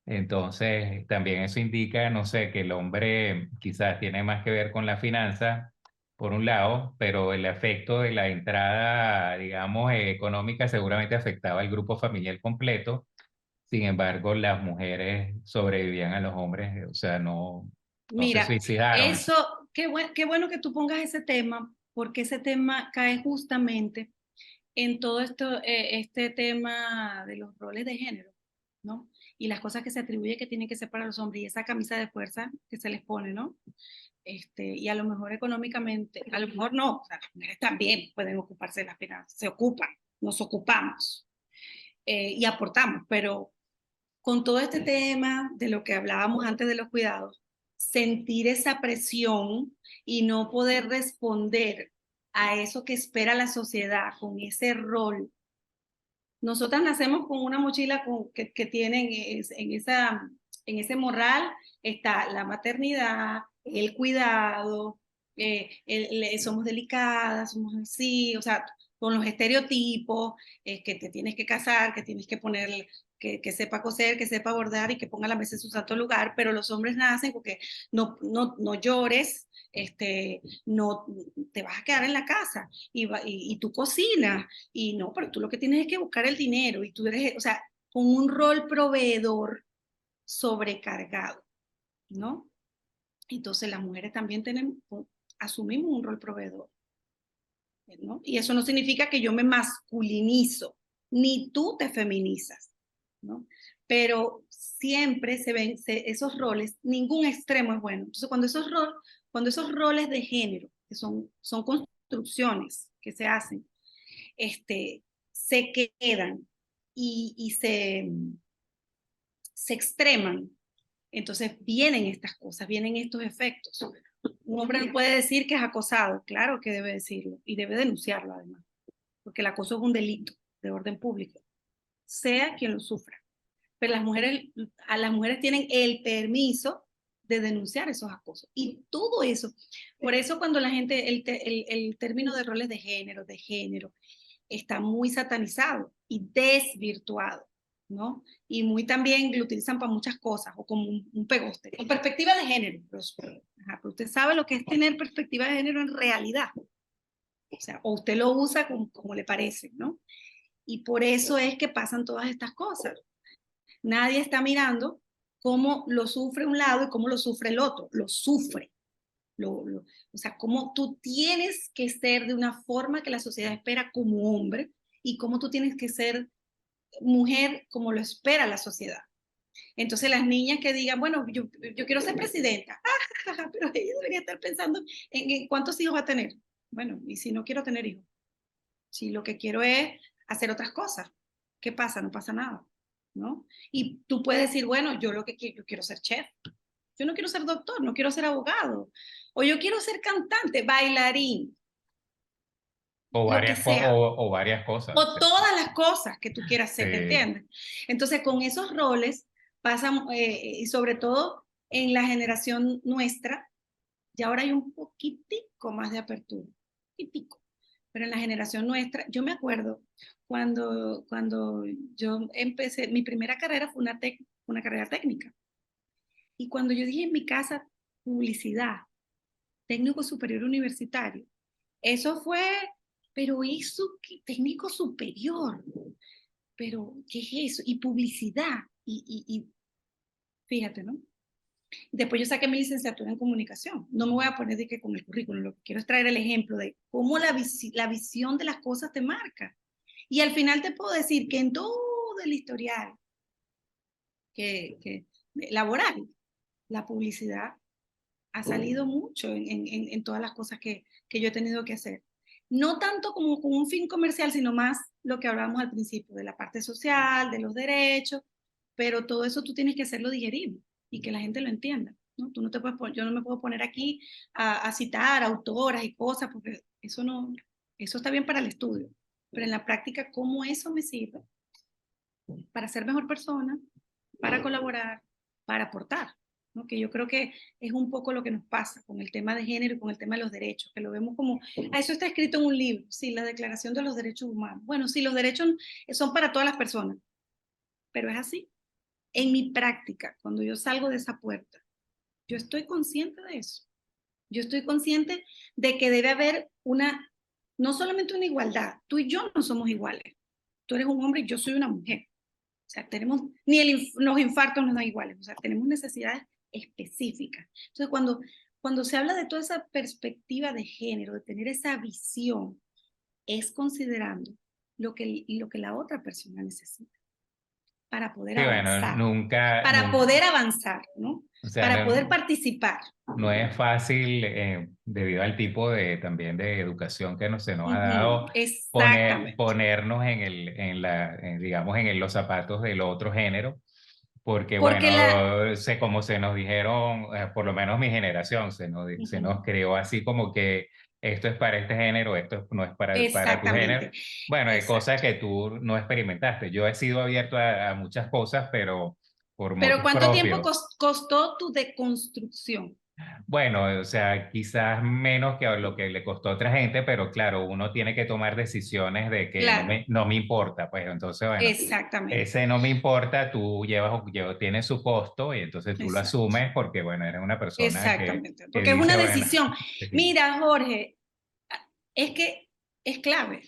Entonces, también eso indica, no sé, que el hombre quizás tiene más que ver con la finanza, por un lado, pero el efecto de la entrada, digamos, económica seguramente afectaba al grupo familiar completo. Sin embargo, las mujeres sobrevivían a los hombres, o sea, no se Mira, suicidaron. eso, qué bueno que tú pongas ese tema, porque ese tema cae justamente en todo esto, este tema de los roles de género, ¿no? Y las cosas que se atribuye que tienen que ser para los hombres y esa camisa de fuerza que se les pone, ¿no? Y a lo mejor económicamente, a lo mejor no, o sea, las mujeres también pueden ocuparse de las finanzas, se ocupan, nos ocupamos y aportamos, pero con todo este tema de lo que hablábamos antes de los cuidados, sentir esa presión y no poder responder a eso que espera la sociedad con ese rol. Nosotras nacemos con una mochila que tienen en ese morral está la maternidad, el cuidado, somos delicadas, somos así, o sea, con los estereotipos, que te tienes que casar, que tienes que poner, que sepa coser, que sepa bordar y que ponga la mesa en su santo lugar, pero los hombres nacen porque no llores, no te vas a quedar en la casa y tú cocinas y no, pero tú lo que tienes es que buscar el dinero y tú eres, o sea, con un rol proveedor sobrecargado, ¿no? Entonces las mujeres también asumimos un rol proveedor, ¿no? Y eso no significa que yo me masculinizo, ni tú te feminizas, ¿no? Pero siempre se ven esos roles, ningún extremo es bueno. Entonces cuando esos roles de género, que son construcciones que se hacen, se quedan y se extreman, entonces vienen estas cosas, vienen estos efectos. Un hombre no puede decir que es acosado, claro que debe decirlo y debe denunciarlo además, porque el acoso es un delito de orden público, sea quien lo sufra. Pero a las mujeres tienen el permiso de denunciar esos acosos. Y todo eso, por eso cuando la gente, el término de roles de género, está muy satanizado y desvirtuado, ¿no? Y muy también lo utilizan para muchas cosas, o como un pegoste. Con perspectiva de género, pero usted sabe lo que es tener perspectiva de género en realidad. O sea, o usted lo usa como le parece, ¿no? Y por eso es que pasan todas estas cosas. Nadie está mirando cómo lo sufre un lado y cómo lo sufre el otro. Lo sufre. O sea, cómo tú tienes que ser de una forma que la sociedad espera como hombre y cómo tú tienes que ser mujer como lo espera la sociedad. Entonces las niñas que digan, bueno, yo quiero ser presidenta, pero ella debería estar pensando en cuántos hijos va a tener. Bueno, y si no quiero tener hijos, si lo que quiero es hacer otras cosas, ¿qué pasa? No pasa nada, ¿no? Y tú puedes decir, bueno, yo lo que quiero, yo quiero ser chef, yo no quiero ser doctor, no quiero ser abogado, o yo quiero ser cantante, bailarín, lo que sea, O varias cosas. o todas las cosas que tú quieras hacer, ¿me Sí. entiendes? Entonces, con esos roles pasan, y sobre todo en la generación nuestra, ya ahora hay un poquitico más de apertura, poquitico, pero en la generación nuestra, yo me acuerdo cuando yo empecé, mi primera carrera fue una carrera técnica, y cuando yo dije en mi casa publicidad, técnico superior universitario, eso fue, pero eso, técnico superior, pero ¿qué es eso? Y publicidad, y fíjate, ¿no? Después yo saqué mi licenciatura en comunicación. No me voy a poner de que con el currículum, lo que quiero es traer el ejemplo de cómo la visión de las cosas te marca. Y al final te puedo decir que en todo el historial laboral, la publicidad ha salido mucho en todas las cosas que yo he tenido que hacer. No tanto como con un fin comercial, sino más lo que hablábamos al principio, de la parte social, de los derechos, pero todo eso tú tienes que hacerlo digerible y que la gente lo entienda, ¿no? Tú no te puedes, yo no me puedo poner aquí a citar autoras y cosas, porque eso no, eso está bien para el estudio, pero en la práctica, ¿cómo eso me sirve para ser mejor persona, para colaborar, para aportar? ¿No? Que yo creo que es un poco lo que nos pasa con el tema de género y con el tema de los derechos, que lo vemos como, eso está escrito en un libro, sí, la Declaración de los Derechos Humanos. Bueno, sí, los derechos son para todas las personas, pero es así. En mi práctica, cuando yo salgo de esa puerta, yo estoy consciente de eso. Yo estoy consciente de que debe haber una, no solamente una igualdad, tú y yo no somos iguales. Tú eres un hombre y yo soy una mujer. O sea, tenemos, ni los infartos no son iguales, o sea, tenemos necesidades específicas. Entonces, cuando se habla de toda esa perspectiva de género, de tener esa visión, es considerando lo que la otra persona necesita para poder Sí, bueno, avanzar, nunca, para nunca, poder avanzar, ¿no? o sea, Para poder no, participar. no es fácil, debido al tipo de, también de educación que se nos ha Ujú, dado, exactamente, ponernos digamos, los zapatos del otro género, porque porque bueno, como se nos dijeron, por lo menos mi generación, se ujú, nos creó así como que esto es para este género, no es para tu género. exactamente, Bueno, hay cosas exacto. que tú no experimentaste. Yo he sido abierto a muchas cosas, pero por Pero motos ¿cuánto tiempo propios. costó tu deconstrucción? Bueno, o sea, quizás menos que lo que le costó a otra gente, pero claro, uno tiene que tomar decisiones de que Claro, no me importa, pues entonces, bueno, exactamente, ese no me importa, tiene su costo y entonces tú lo exacto, asumes porque, bueno, eres una persona exactamente, que porque es una dice, bueno, decisión. sí, Mira, Jorge, es que es clave.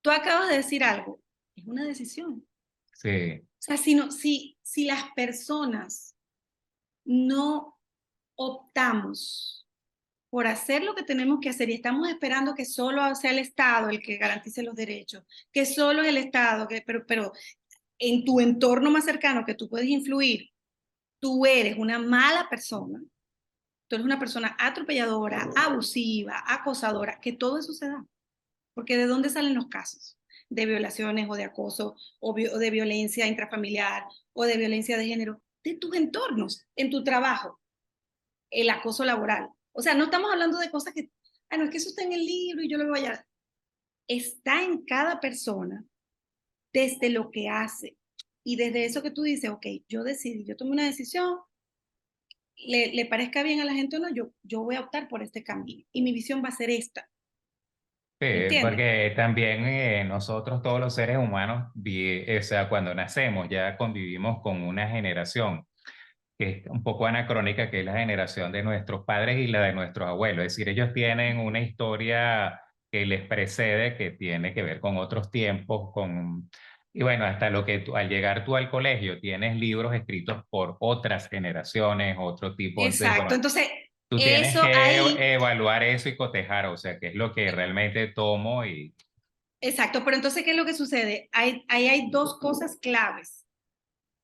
Tú acabas de decir algo, es una decisión. sí, O sea, si las personas no optamos por hacer lo que tenemos que hacer y estamos esperando que solo sea el Estado el que garantice los derechos, que solo es el Estado, pero en tu entorno más cercano que tú puedes influir, tú eres una mala persona, tú eres una persona atropelladora, abusiva, acosadora, que todo eso se da. Porque ¿de dónde salen los casos? De violaciones o de acoso o de violencia intrafamiliar o de violencia de género, de tus entornos, en tu trabajo, el acoso laboral. O sea, no estamos hablando de cosas que, ah, no, es que eso está en el libro y yo lo voy a... Está en cada persona desde lo que hace. Y desde eso que tú dices, ok, yo decidí, yo tomé una decisión, le parezca bien a la gente o no, yo voy a optar por este camino. Y mi visión va a ser esta. sí, ¿Entiendes? porque también nosotros todos los seres humanos, o sea, cuando nacemos ya convivimos con una generación que es un poco anacrónica, que es la generación de nuestros padres y la de nuestros abuelos. Es decir, ellos tienen una historia que les precede, que tiene que ver con otros tiempos, y bueno, hasta lo que al llegar tú al colegio tienes libros escritos por otras generaciones, otro tipo. Entonces, Exacto. bueno, Entonces, tú tienes eso que ahí, evaluar eso y cotejar, o sea, qué es lo que realmente tomo y exacto. Pero entonces, ¿qué es lo que sucede? Ahí hay dos cosas claves.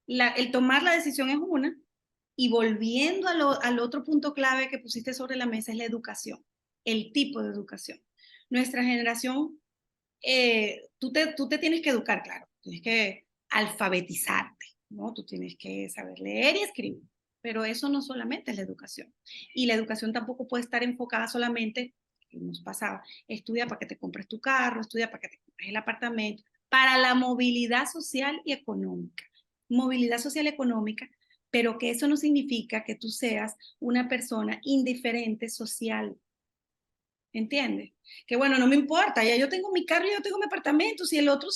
El tomar la decisión es una, y volviendo al otro punto clave que pusiste sobre la mesa es la educación, el tipo de educación. Nuestra generación, tú te tienes que educar, claro, tienes que alfabetizarte, ¿no? Tú tienes que saber leer y escribir, pero eso no solamente es la educación. Y la educación tampoco puede estar enfocada solamente, que nos pasaba, estudia para que te compres tu carro, estudia para que te compres el apartamento, para la movilidad social y económica. Movilidad social y económica, pero que eso no significa que tú seas una persona indiferente social. ¿Entiendes? Que bueno, no me importa, ya yo tengo mi carro, yo tengo mi apartamento, si el otro,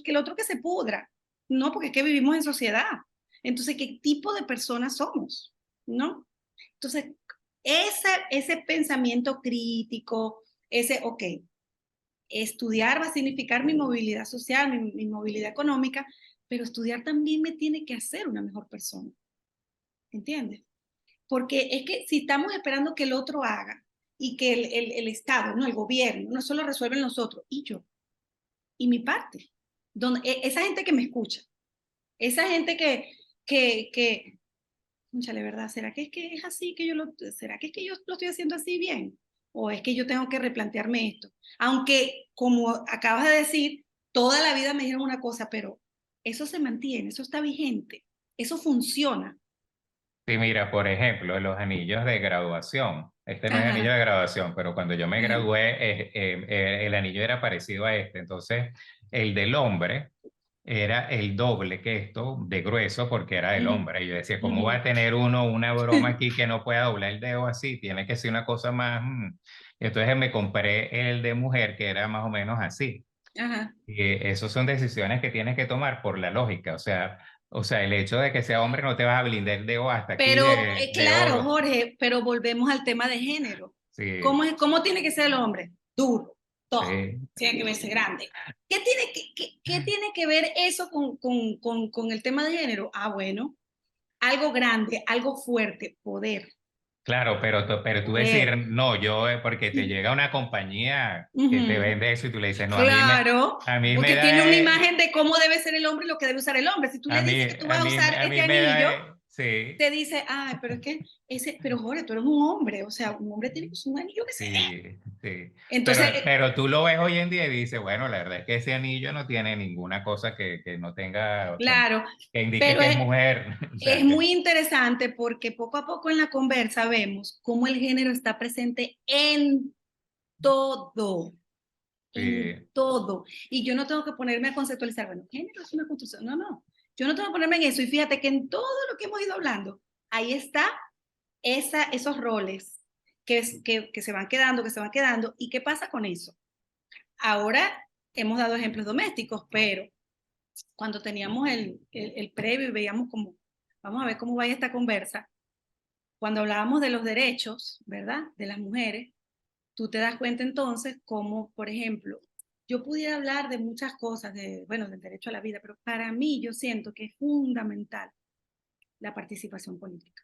que el otro que se pudra. No, porque es que vivimos en sociedad. Entonces, ¿qué tipo de personas somos? ¿No? Entonces, ese pensamiento crítico, ok, estudiar va a significar mi movilidad social, mi movilidad económica, pero estudiar también me tiene que hacer una mejor persona. ¿Entiendes? Porque es que si estamos esperando que el otro haga y que el Estado, no el gobierno, no solo resuelven nosotros, y yo, y mi parte, esa gente que me escucha, esa gente que la verdad, ¿será que es así será que es que yo lo estoy haciendo así bien? ¿O es que yo tengo que replantearme esto? Aunque, como acabas de decir, toda la vida me dijeron una cosa, pero eso se mantiene, eso está vigente. Eso funciona. Sí, mira, por ejemplo, los anillos de graduación. Este no es anillo Ajá, de graduación, pero cuando yo me ajá, gradué, el anillo era parecido a este. Entonces, el del hombre era el doble que esto de grueso porque era del ujú, hombre. Y yo decía, ¿cómo va ujú. a tener uno una broma aquí que no pueda doblar el dedo así? Tiene que ser una cosa más. Entonces me compré el de mujer que era más o menos así. Ajá. Y esas son decisiones que tienes que tomar por la lógica. O sea, el hecho de que sea hombre no te vas a blindar el dedo hasta aquí Pero de claro, oro. Jorge, pero volvemos al tema de género. Sí, Cómo tiene que ser el hombre? Duro, todo. sí. Tiene que verse grande. ¿Qué tiene que ver eso con el tema de género? Ah, bueno, algo grande, algo fuerte, poder, Claro, pero tú decir, poder. no, yo, porque te llega una compañía que te Ujú. vende eso y tú le dices, no, Claro, a mí me porque tiene da, una imagen de cómo debe ser el hombre y lo que debe usar el hombre. Si tú a le mí, dices que tú a vas a mí, usar a este mí me da, anillo, sí, te dice, ay, pero es que pero Jorge, tú eres un hombre, o sea, un hombre tiene que usar un anillo que se ve. sí, sí. Pero, Entonces, pero tú lo ves hoy en día y dices, bueno, la verdad es que ese anillo no tiene ninguna cosa que no tenga, claro, que indique pero que es mujer. O es sea, que muy interesante porque poco a poco en la conversa vemos cómo el género está presente todo, en sí. todo. Y yo no tengo que ponerme a conceptualizar, bueno, género es una construcción, no, no. Yo no tengo que ponerme en eso. Y fíjate que en todo lo que hemos ido hablando, ahí está esos roles que se van quedando, que se van quedando. ¿Y qué pasa con eso? Ahora hemos dado ejemplos domésticos, pero cuando teníamos el previo y veíamos cómo, vamos a ver cómo va esta conversa, cuando hablábamos de los derechos, ¿verdad? De las mujeres, tú te das cuenta entonces cómo, por ejemplo, yo pudiera hablar de muchas cosas, bueno, del derecho a la vida, pero para mí yo siento que es fundamental la participación política.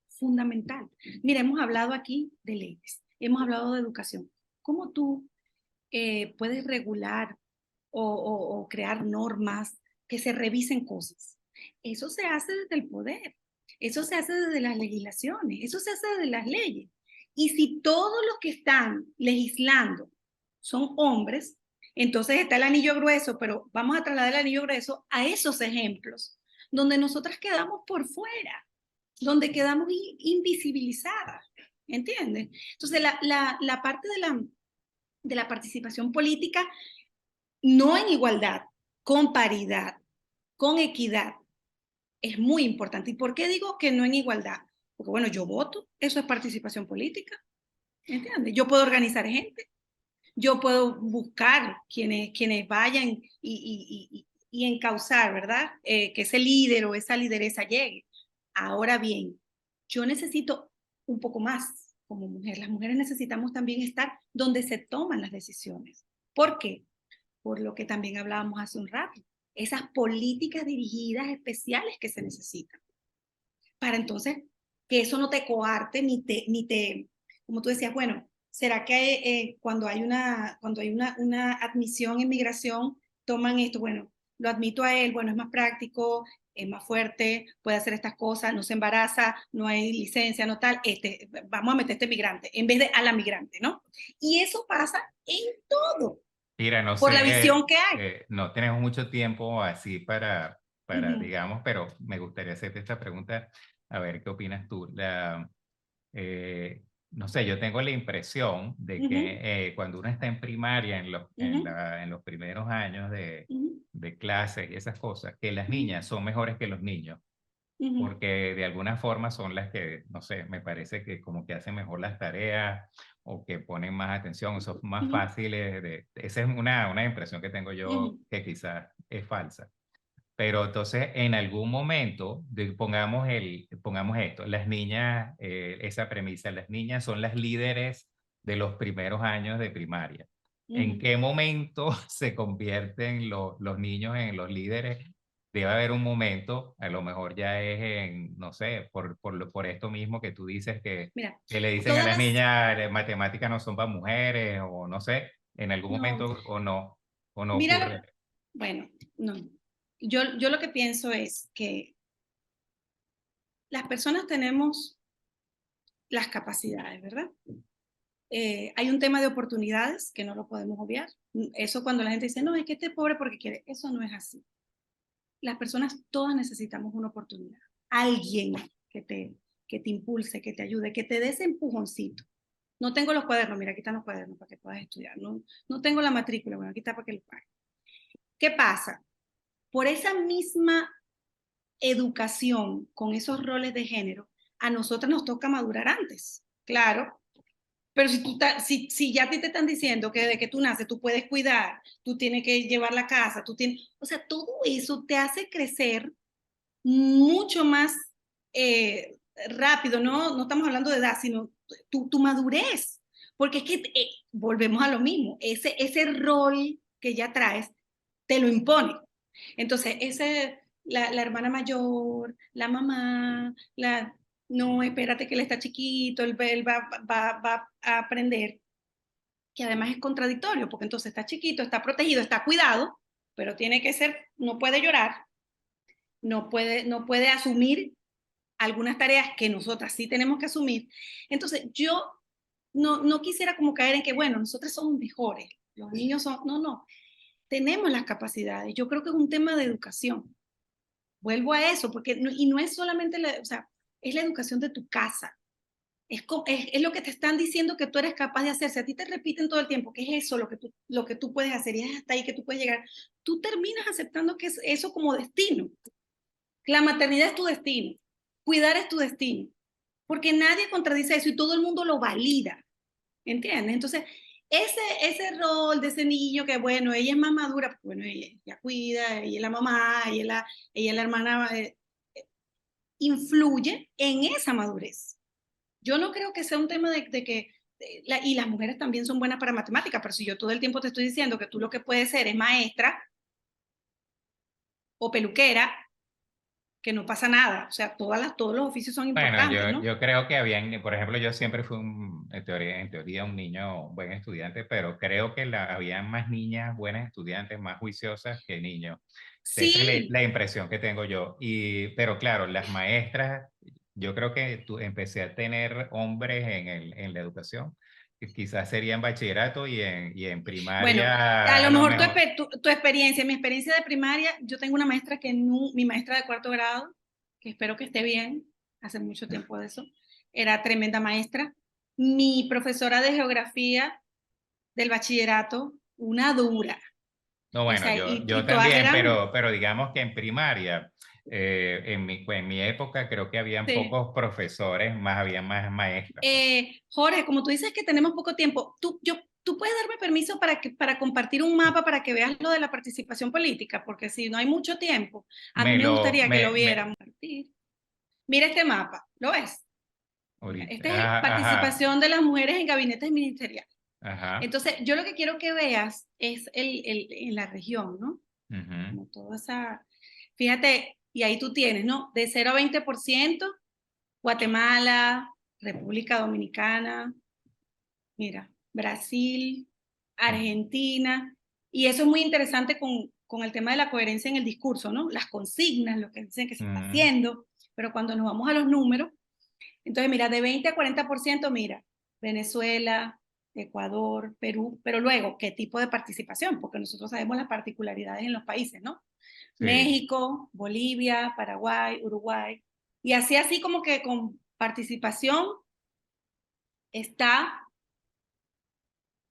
Fundamental. Mira, hemos hablado aquí de leyes, hemos hablado de educación. ¿Cómo tú puedes regular o crear normas que se revisen cosas? Eso se hace desde el poder, eso se hace desde las legislaciones, eso se hace desde las leyes. Y si todos los que están legislando son hombres, entonces está el anillo grueso, pero vamos a trasladar el anillo grueso a esos ejemplos, donde nosotras quedamos por fuera, donde quedamos invisibilizadas, ¿entiendes? Entonces, la parte de la participación política, no en igualdad, con paridad, con equidad, es muy importante. ¿Y por qué digo que no en igualdad? Porque bueno, yo voto, eso es participación política, ¿entiendes? Yo puedo organizar gente, yo puedo buscar quienes vayan y encauzar, ¿verdad? Que ese líder o esa lideresa llegue. Ahora bien, yo necesito un poco más como mujer. Las mujeres necesitamos también estar donde se toman las decisiones. ¿Por qué? Por lo que también hablábamos hace un rato. Esas políticas dirigidas especiales que se necesitan. Para entonces que eso no te coarte como tú decías, bueno, ¿será que cuando hay una admisión en migración, toman esto? Bueno, lo admito a él, bueno, es más práctico, es más fuerte, puede hacer estas cosas, no se embaraza, no hay licencia, no tal, vamos a meter este migrante, en vez de a la migrante, ¿no? Y eso pasa en todo, Mira, no por la sé, visión que hay. no tenemos mucho tiempo así Uh -huh, digamos, pero me gustaría hacerte esta pregunta, a ver qué opinas tú. No sé, yo tengo la impresión de uh -huh, que cuando uno está en primaria, uh -huh, en los primeros años uh -huh, de clases y esas cosas, que las uh -huh, niñas son mejores que los niños, uh -huh, porque de alguna forma son las que, no sé, me parece que como que hacen mejor las tareas o que ponen más atención, son uh más -huh, fáciles esa es una impresión que tengo uh yo -huh. que quizás es falsa. Pero entonces, en algún momento, pongamos esto, las niñas, esa premisa, las niñas son las líderes de los primeros años de primaria. ¿En Uh-huh. qué momento se convierten los niños en los líderes? Debe haber un momento, a lo mejor ya es en, no sé, por esto mismo que tú dices Mira, que le dicen a todas las las, niñas, matemáticas no son para mujeres, o no sé, en algún no, momento o no mira, ocurre. bueno, no. Yo lo que pienso es que las personas tenemos las capacidades, ¿verdad? Hay un tema de oportunidades que no lo podemos obviar. Eso cuando la gente dice, no, es que este es pobre porque quiere, eso no es así. las personas todas necesitamos una oportunidad. Alguien que te impulse, que te ayude, que te dé ese empujoncito. No tengo los cuadernos, mira, aquí están los cuadernos para que puedas estudiar. No tengo la matrícula, bueno, aquí está para que lo pagues. ¿Qué pasa? Por esa misma educación con esos roles de género, a nosotros nos toca madurar antes, claro. Pero si ya a ti te están diciendo que desde que tú naces tú puedes cuidar, tú tienes que llevar la casa, o sea, todo eso te hace crecer mucho más rápido, no estamos hablando de edad, sino tu madurez, porque es que volvemos a lo mismo, ese rol que ya traes te lo impone. Entonces, la hermana mayor, la mamá, no, espérate que él está chiquito, él va a aprender, que además es contradictorio, porque entonces está chiquito, está protegido, está cuidado, pero tiene que ser, no puede llorar, no puede asumir algunas tareas que nosotras sí tenemos que asumir. Entonces, yo no quisiera como caer en que, bueno, nosotros somos mejores, los niños son, no, tenemos las capacidades. Yo creo que es un tema de educación. Vuelvo a eso, porque y no es solamente, o sea, es la educación de tu casa. Es lo que te están diciendo que tú eres capaz de hacer. Si a ti te repiten todo el tiempo que es eso lo que tú puedes hacer y es hasta ahí que tú puedes llegar, tú terminas aceptando que es eso como destino. La maternidad es tu destino, cuidar es tu destino, porque nadie contradice eso y todo el mundo lo valida, ¿entiendes? Entonces, ese rol de ese niño que, bueno, ella es más madura, pues, bueno, ella cuida, ella es la mamá, ella es la hermana, influye en esa madurez. Yo no creo que sea un tema de que, y las mujeres también son buenas para matemáticas, pero si yo todo el tiempo te estoy diciendo que tú lo que puedes ser es maestra o peluquera, que no pasa nada. O sea, todos los oficios son Bueno, importantes, ¿no? yo creo que habían, por ejemplo, yo siempre fui en teoría un niño, un buen estudiante, pero creo que había más niñas buenas estudiantes, más juiciosas que niños. Esa es Sí, la impresión que tengo yo. Pero claro, las maestras, yo creo que empecé a tener hombres en la educación, que quizás sería en bachillerato y en bueno, a primaria lo a lo mejor mejor. tu experiencia, mi experiencia de primaria, yo tengo una maestra mi maestra de cuarto grado, que espero que esté bien, hace mucho tiempo de eso, era tremenda maestra. Mi profesora de geografía del bachillerato, una dura. No, O bueno, sea, yo y todas también, eran, pero digamos que en primaria, en mi época creo que habían sí. pocos profesores, más había más maestras, pues. Jorge, como tú dices que tenemos poco tiempo, tú puedes darme permiso para compartir un mapa para que veas lo de la participación política, porque si no hay mucho tiempo, a mí Me me lo, gustaría que lo me, viéramos. Mira este mapa, ¿lo ves? Mira, ahorita, esta es ajá, participación de las mujeres en gabinetes ministeriales. ajá, Entonces, yo lo que quiero que veas es en la región, ¿no? ujú, Como toda esa, fíjate, y ahí tú tienes, ¿no? De 0 a 20%, Guatemala, República Dominicana, mira, Brasil, Argentina, y eso es muy interesante con el tema de la coherencia en el discurso, ¿no? Las consignas, lo que dicen que se está ujú. haciendo, pero cuando nos vamos a los números, entonces mira, de 20 a 40%, mira, Venezuela, Ecuador, Perú, pero luego, ¿qué tipo de participación? Porque nosotros sabemos las particularidades en los países, ¿no? Sí, México, Bolivia, Paraguay, Uruguay, y así como que con participación está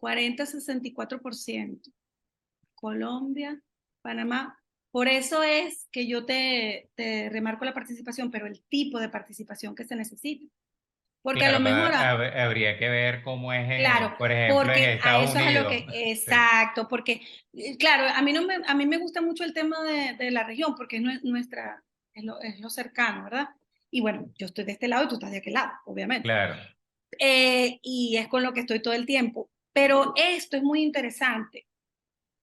40-64%. Colombia, Panamá. Por eso es que yo te remarco la participación, pero el tipo de participación que se necesita. Porque a lo claro, pero mejor, habría que ver cómo es, claro, por ejemplo, en porque a Estados eso es a lo Unidos. que, Sí, exacto, porque, claro, a mí me gusta mucho el tema de la región, porque es nuestra, es lo cercano, ¿verdad? Y bueno, yo estoy de este lado y tú estás de aquel lado, obviamente. claro. Y es con lo que estoy todo el tiempo. Pero esto es muy interesante,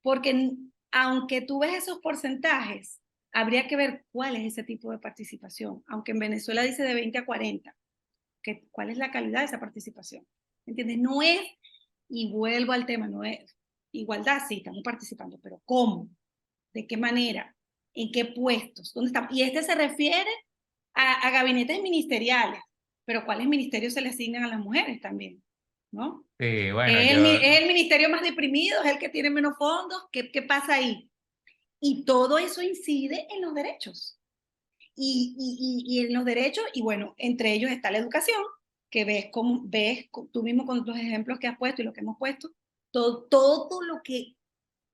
porque aunque tú ves esos porcentajes, habría que ver cuál es ese tipo de participación. Aunque en Venezuela dice de 20 a 40, ¿cuál es la calidad de esa participación? ¿Entiendes? No es, y vuelvo al tema, no es igualdad, sí, estamos participando, pero ¿cómo? ¿De qué manera? ¿En qué puestos? ¿Dónde estamos? Y este se refiere a gabinetes ministeriales, pero ¿cuáles ministerios se le asignan a las mujeres también? ¿No? Sí, bueno, Es el ministerio más deprimido, es el que tiene menos fondos. ¿Qué pasa ahí? Y todo eso incide en los derechos. Y en los derechos, y bueno, entre ellos está la educación, que ves tú mismo con los ejemplos que has puesto y lo que hemos puesto, todo lo que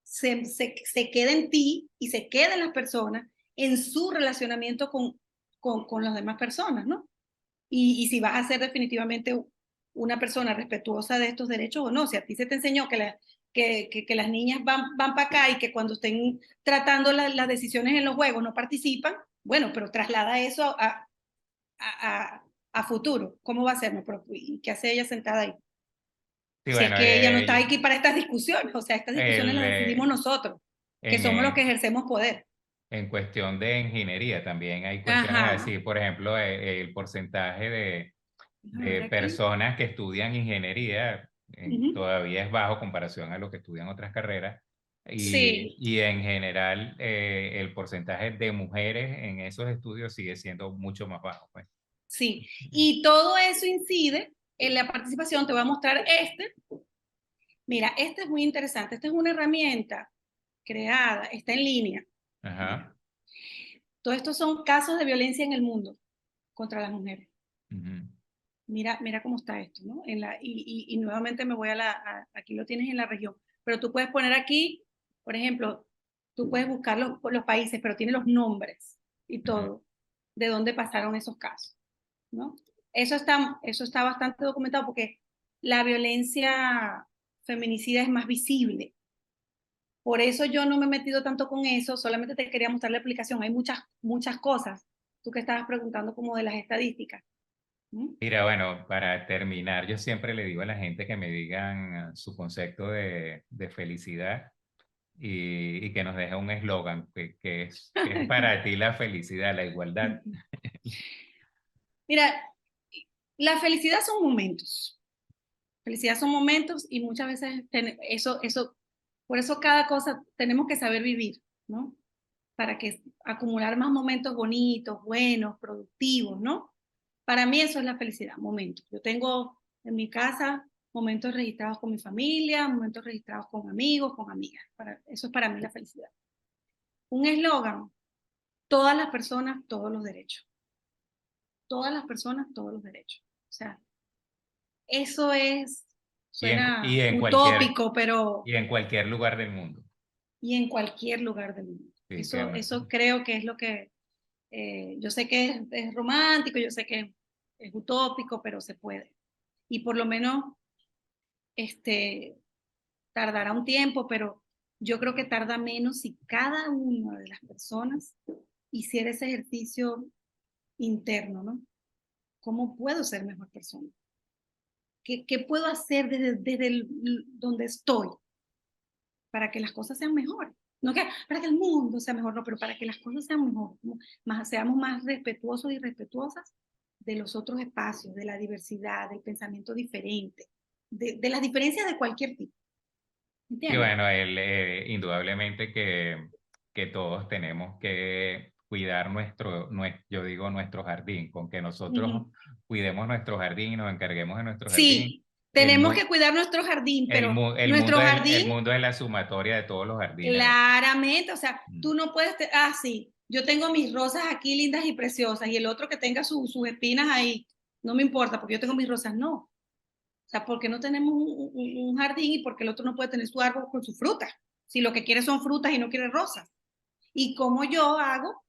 se queda en ti y se queda en las personas en su relacionamiento con las demás personas, ¿no? Y si vas a ser definitivamente una persona respetuosa de estos derechos o no. Si a ti se te enseñó que las niñas van para acá y que cuando estén tratando las decisiones en los juegos no participan, bueno, pero traslada eso a futuro. ¿Cómo va a ser? No, pero, ¿y qué hace ella sentada ahí? Sí, Si es bueno, que ella no está aquí para estas discusiones, o sea, estas discusiones el, las decidimos nosotros, que en, somos los que ejercemos poder. en cuestión de ingeniería también hay cuestiones Ajá. así, por ejemplo, el porcentaje Déjame de ver aquí. personas que estudian ingeniería Ujú. todavía es bajo comparación a lo que estudian otras carreras. Sí, Y en general el porcentaje de mujeres en esos estudios sigue siendo mucho más bajo, pues. sí. Y todo eso incide en la participación. Te voy a mostrar este. Mira, este es muy interesante. Esta es una herramienta creada, está en línea. Mira, Ajá. todos estos son casos de violencia en el mundo contra las mujeres. Ujú. Mira cómo está esto, ¿no? Y nuevamente me voy aquí lo tienes en la región, pero tú puedes poner aquí, por ejemplo, tú puedes buscar los países, pero tiene los nombres y Ujú. todo, de dónde pasaron esos casos, ¿no? Eso está bastante documentado porque la violencia feminicida es más visible. Por eso yo no me he metido tanto con eso, solamente te quería mostrar la aplicación. Hay muchas cosas. Tú que estabas preguntando como de las estadísticas. ¿No? Mira, bueno, para terminar, yo siempre le digo a la gente que me digan su concepto de felicidad y que nos deje un eslogan, que es para ti la felicidad, la igualdad. Mira, la felicidad son momentos. Felicidad son momentos y muchas veces por eso cada cosa tenemos que saber vivir, ¿no? Para que acumular más momentos bonitos, buenos, productivos, ¿no? Para mí eso es la felicidad, momentos. Yo tengo en mi casa momentos registrados con mi familia, momentos registrados con amigos, con amigas. Eso es para mí la felicidad. Un eslogan, todas las personas, todos los derechos. Todas las personas, todos los derechos. O sea, eso Y en, suena utópico, pero y en cualquier lugar del mundo. y en cualquier lugar del mundo. Sí, Eso creo que es lo que, yo sé que es romántico, yo sé que es utópico, pero se puede. Y por lo menos, este, tardará un tiempo, pero yo creo que tarda menos si cada una de las personas hiciera ese ejercicio interno, ¿no? ¿Cómo puedo ser mejor persona? ¿Qué puedo hacer donde estoy para que las cosas sean mejores? No que para que el mundo sea mejor, no, pero para que las cosas sean mejor, seamos más respetuosos y respetuosas de los otros espacios, de la diversidad, del pensamiento diferente, de las diferencias de cualquier tipo. y ¿Entiendes? bueno, indudablemente que todos tenemos que cuidar yo digo nuestro jardín, con que nosotros Ujú. cuidemos nuestro jardín y nos encarguemos de nuestro jardín. Sí, tenemos que cuidar nuestro jardín, pero nuestro El jardín, mundo es la sumatoria de todos los jardines. claramente, o sea, Mm. tú no puedes, sí, yo tengo mis rosas aquí lindas y preciosas y el otro que tenga sus espinas ahí, no me importa porque yo tengo mis rosas, no. O sea, ¿por qué no tenemos un jardín y por qué el otro no puede tener su árbol con sus frutas? Si lo que quiere son frutas y no quiere rosas. ¿Y cómo yo hago?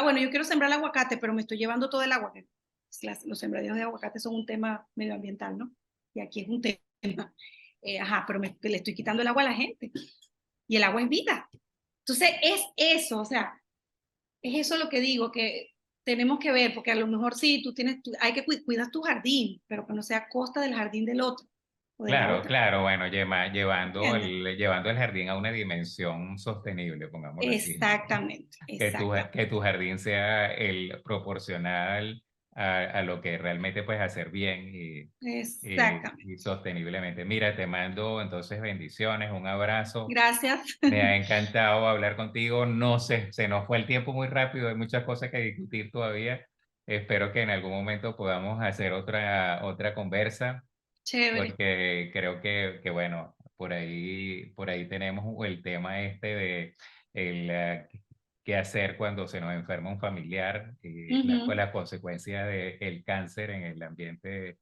Bueno, yo quiero sembrar el aguacate, pero me estoy llevando todo el agua. Los sembradíos de aguacate son un tema medioambiental, ¿no? Y aquí es un tema. Ajá, pero le estoy quitando el agua a la gente. Y el agua es vida. Entonces, es eso, o sea, es eso lo que digo, que tenemos que ver, porque a lo mejor sí, hay que cuidar tu jardín, pero que no sea a costa del jardín del otro o de la Claro, otra. claro, bueno, ¿Entiendes? llevando el jardín a una dimensión sostenible, pongámoslo así. Exactamente, Que exactamente. tu jardín sea el proporcional a lo que realmente puedes hacer bien y Exactamente. sosteniblemente. Mira, te mando entonces bendiciones, un abrazo. Gracias. Me ha encantado hablar contigo. No sé, se nos fue el tiempo muy rápido, hay muchas cosas que discutir todavía. Espero que en algún momento podamos hacer otra conversa Chévere. porque creo que bueno, por ahí tenemos el tema este qué hacer cuando se nos enferma un familiar, Ujú, la consecuencia del cáncer en el ambiente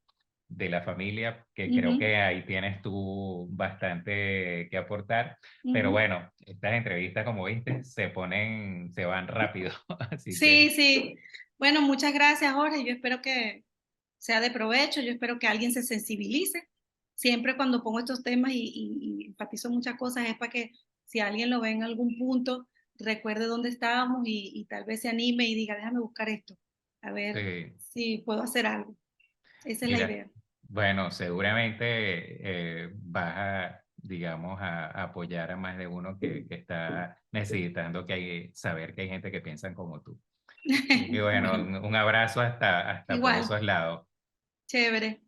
de la familia, que creo ujú, que ahí tienes tú bastante que aportar. Pero ujú. bueno, estas entrevistas, como viste, se van rápido, así que Sí, sí. Bueno, muchas gracias, Jorge. Yo espero que sea de provecho. Yo espero que alguien se sensibilice. Siempre cuando pongo estos temas y enfatizo muchas cosas es para que si alguien lo ve en algún punto, recuerde dónde estábamos y tal vez se anime y diga, déjame buscar esto, a ver sí, si puedo hacer algo. Esa es la mira, idea. bueno, seguramente vas a, digamos, a apoyar a más de uno que está necesitando saber que hay gente que piensan como tú. Y bueno, Bueno, un abrazo hasta por igual, esos lados. chévere.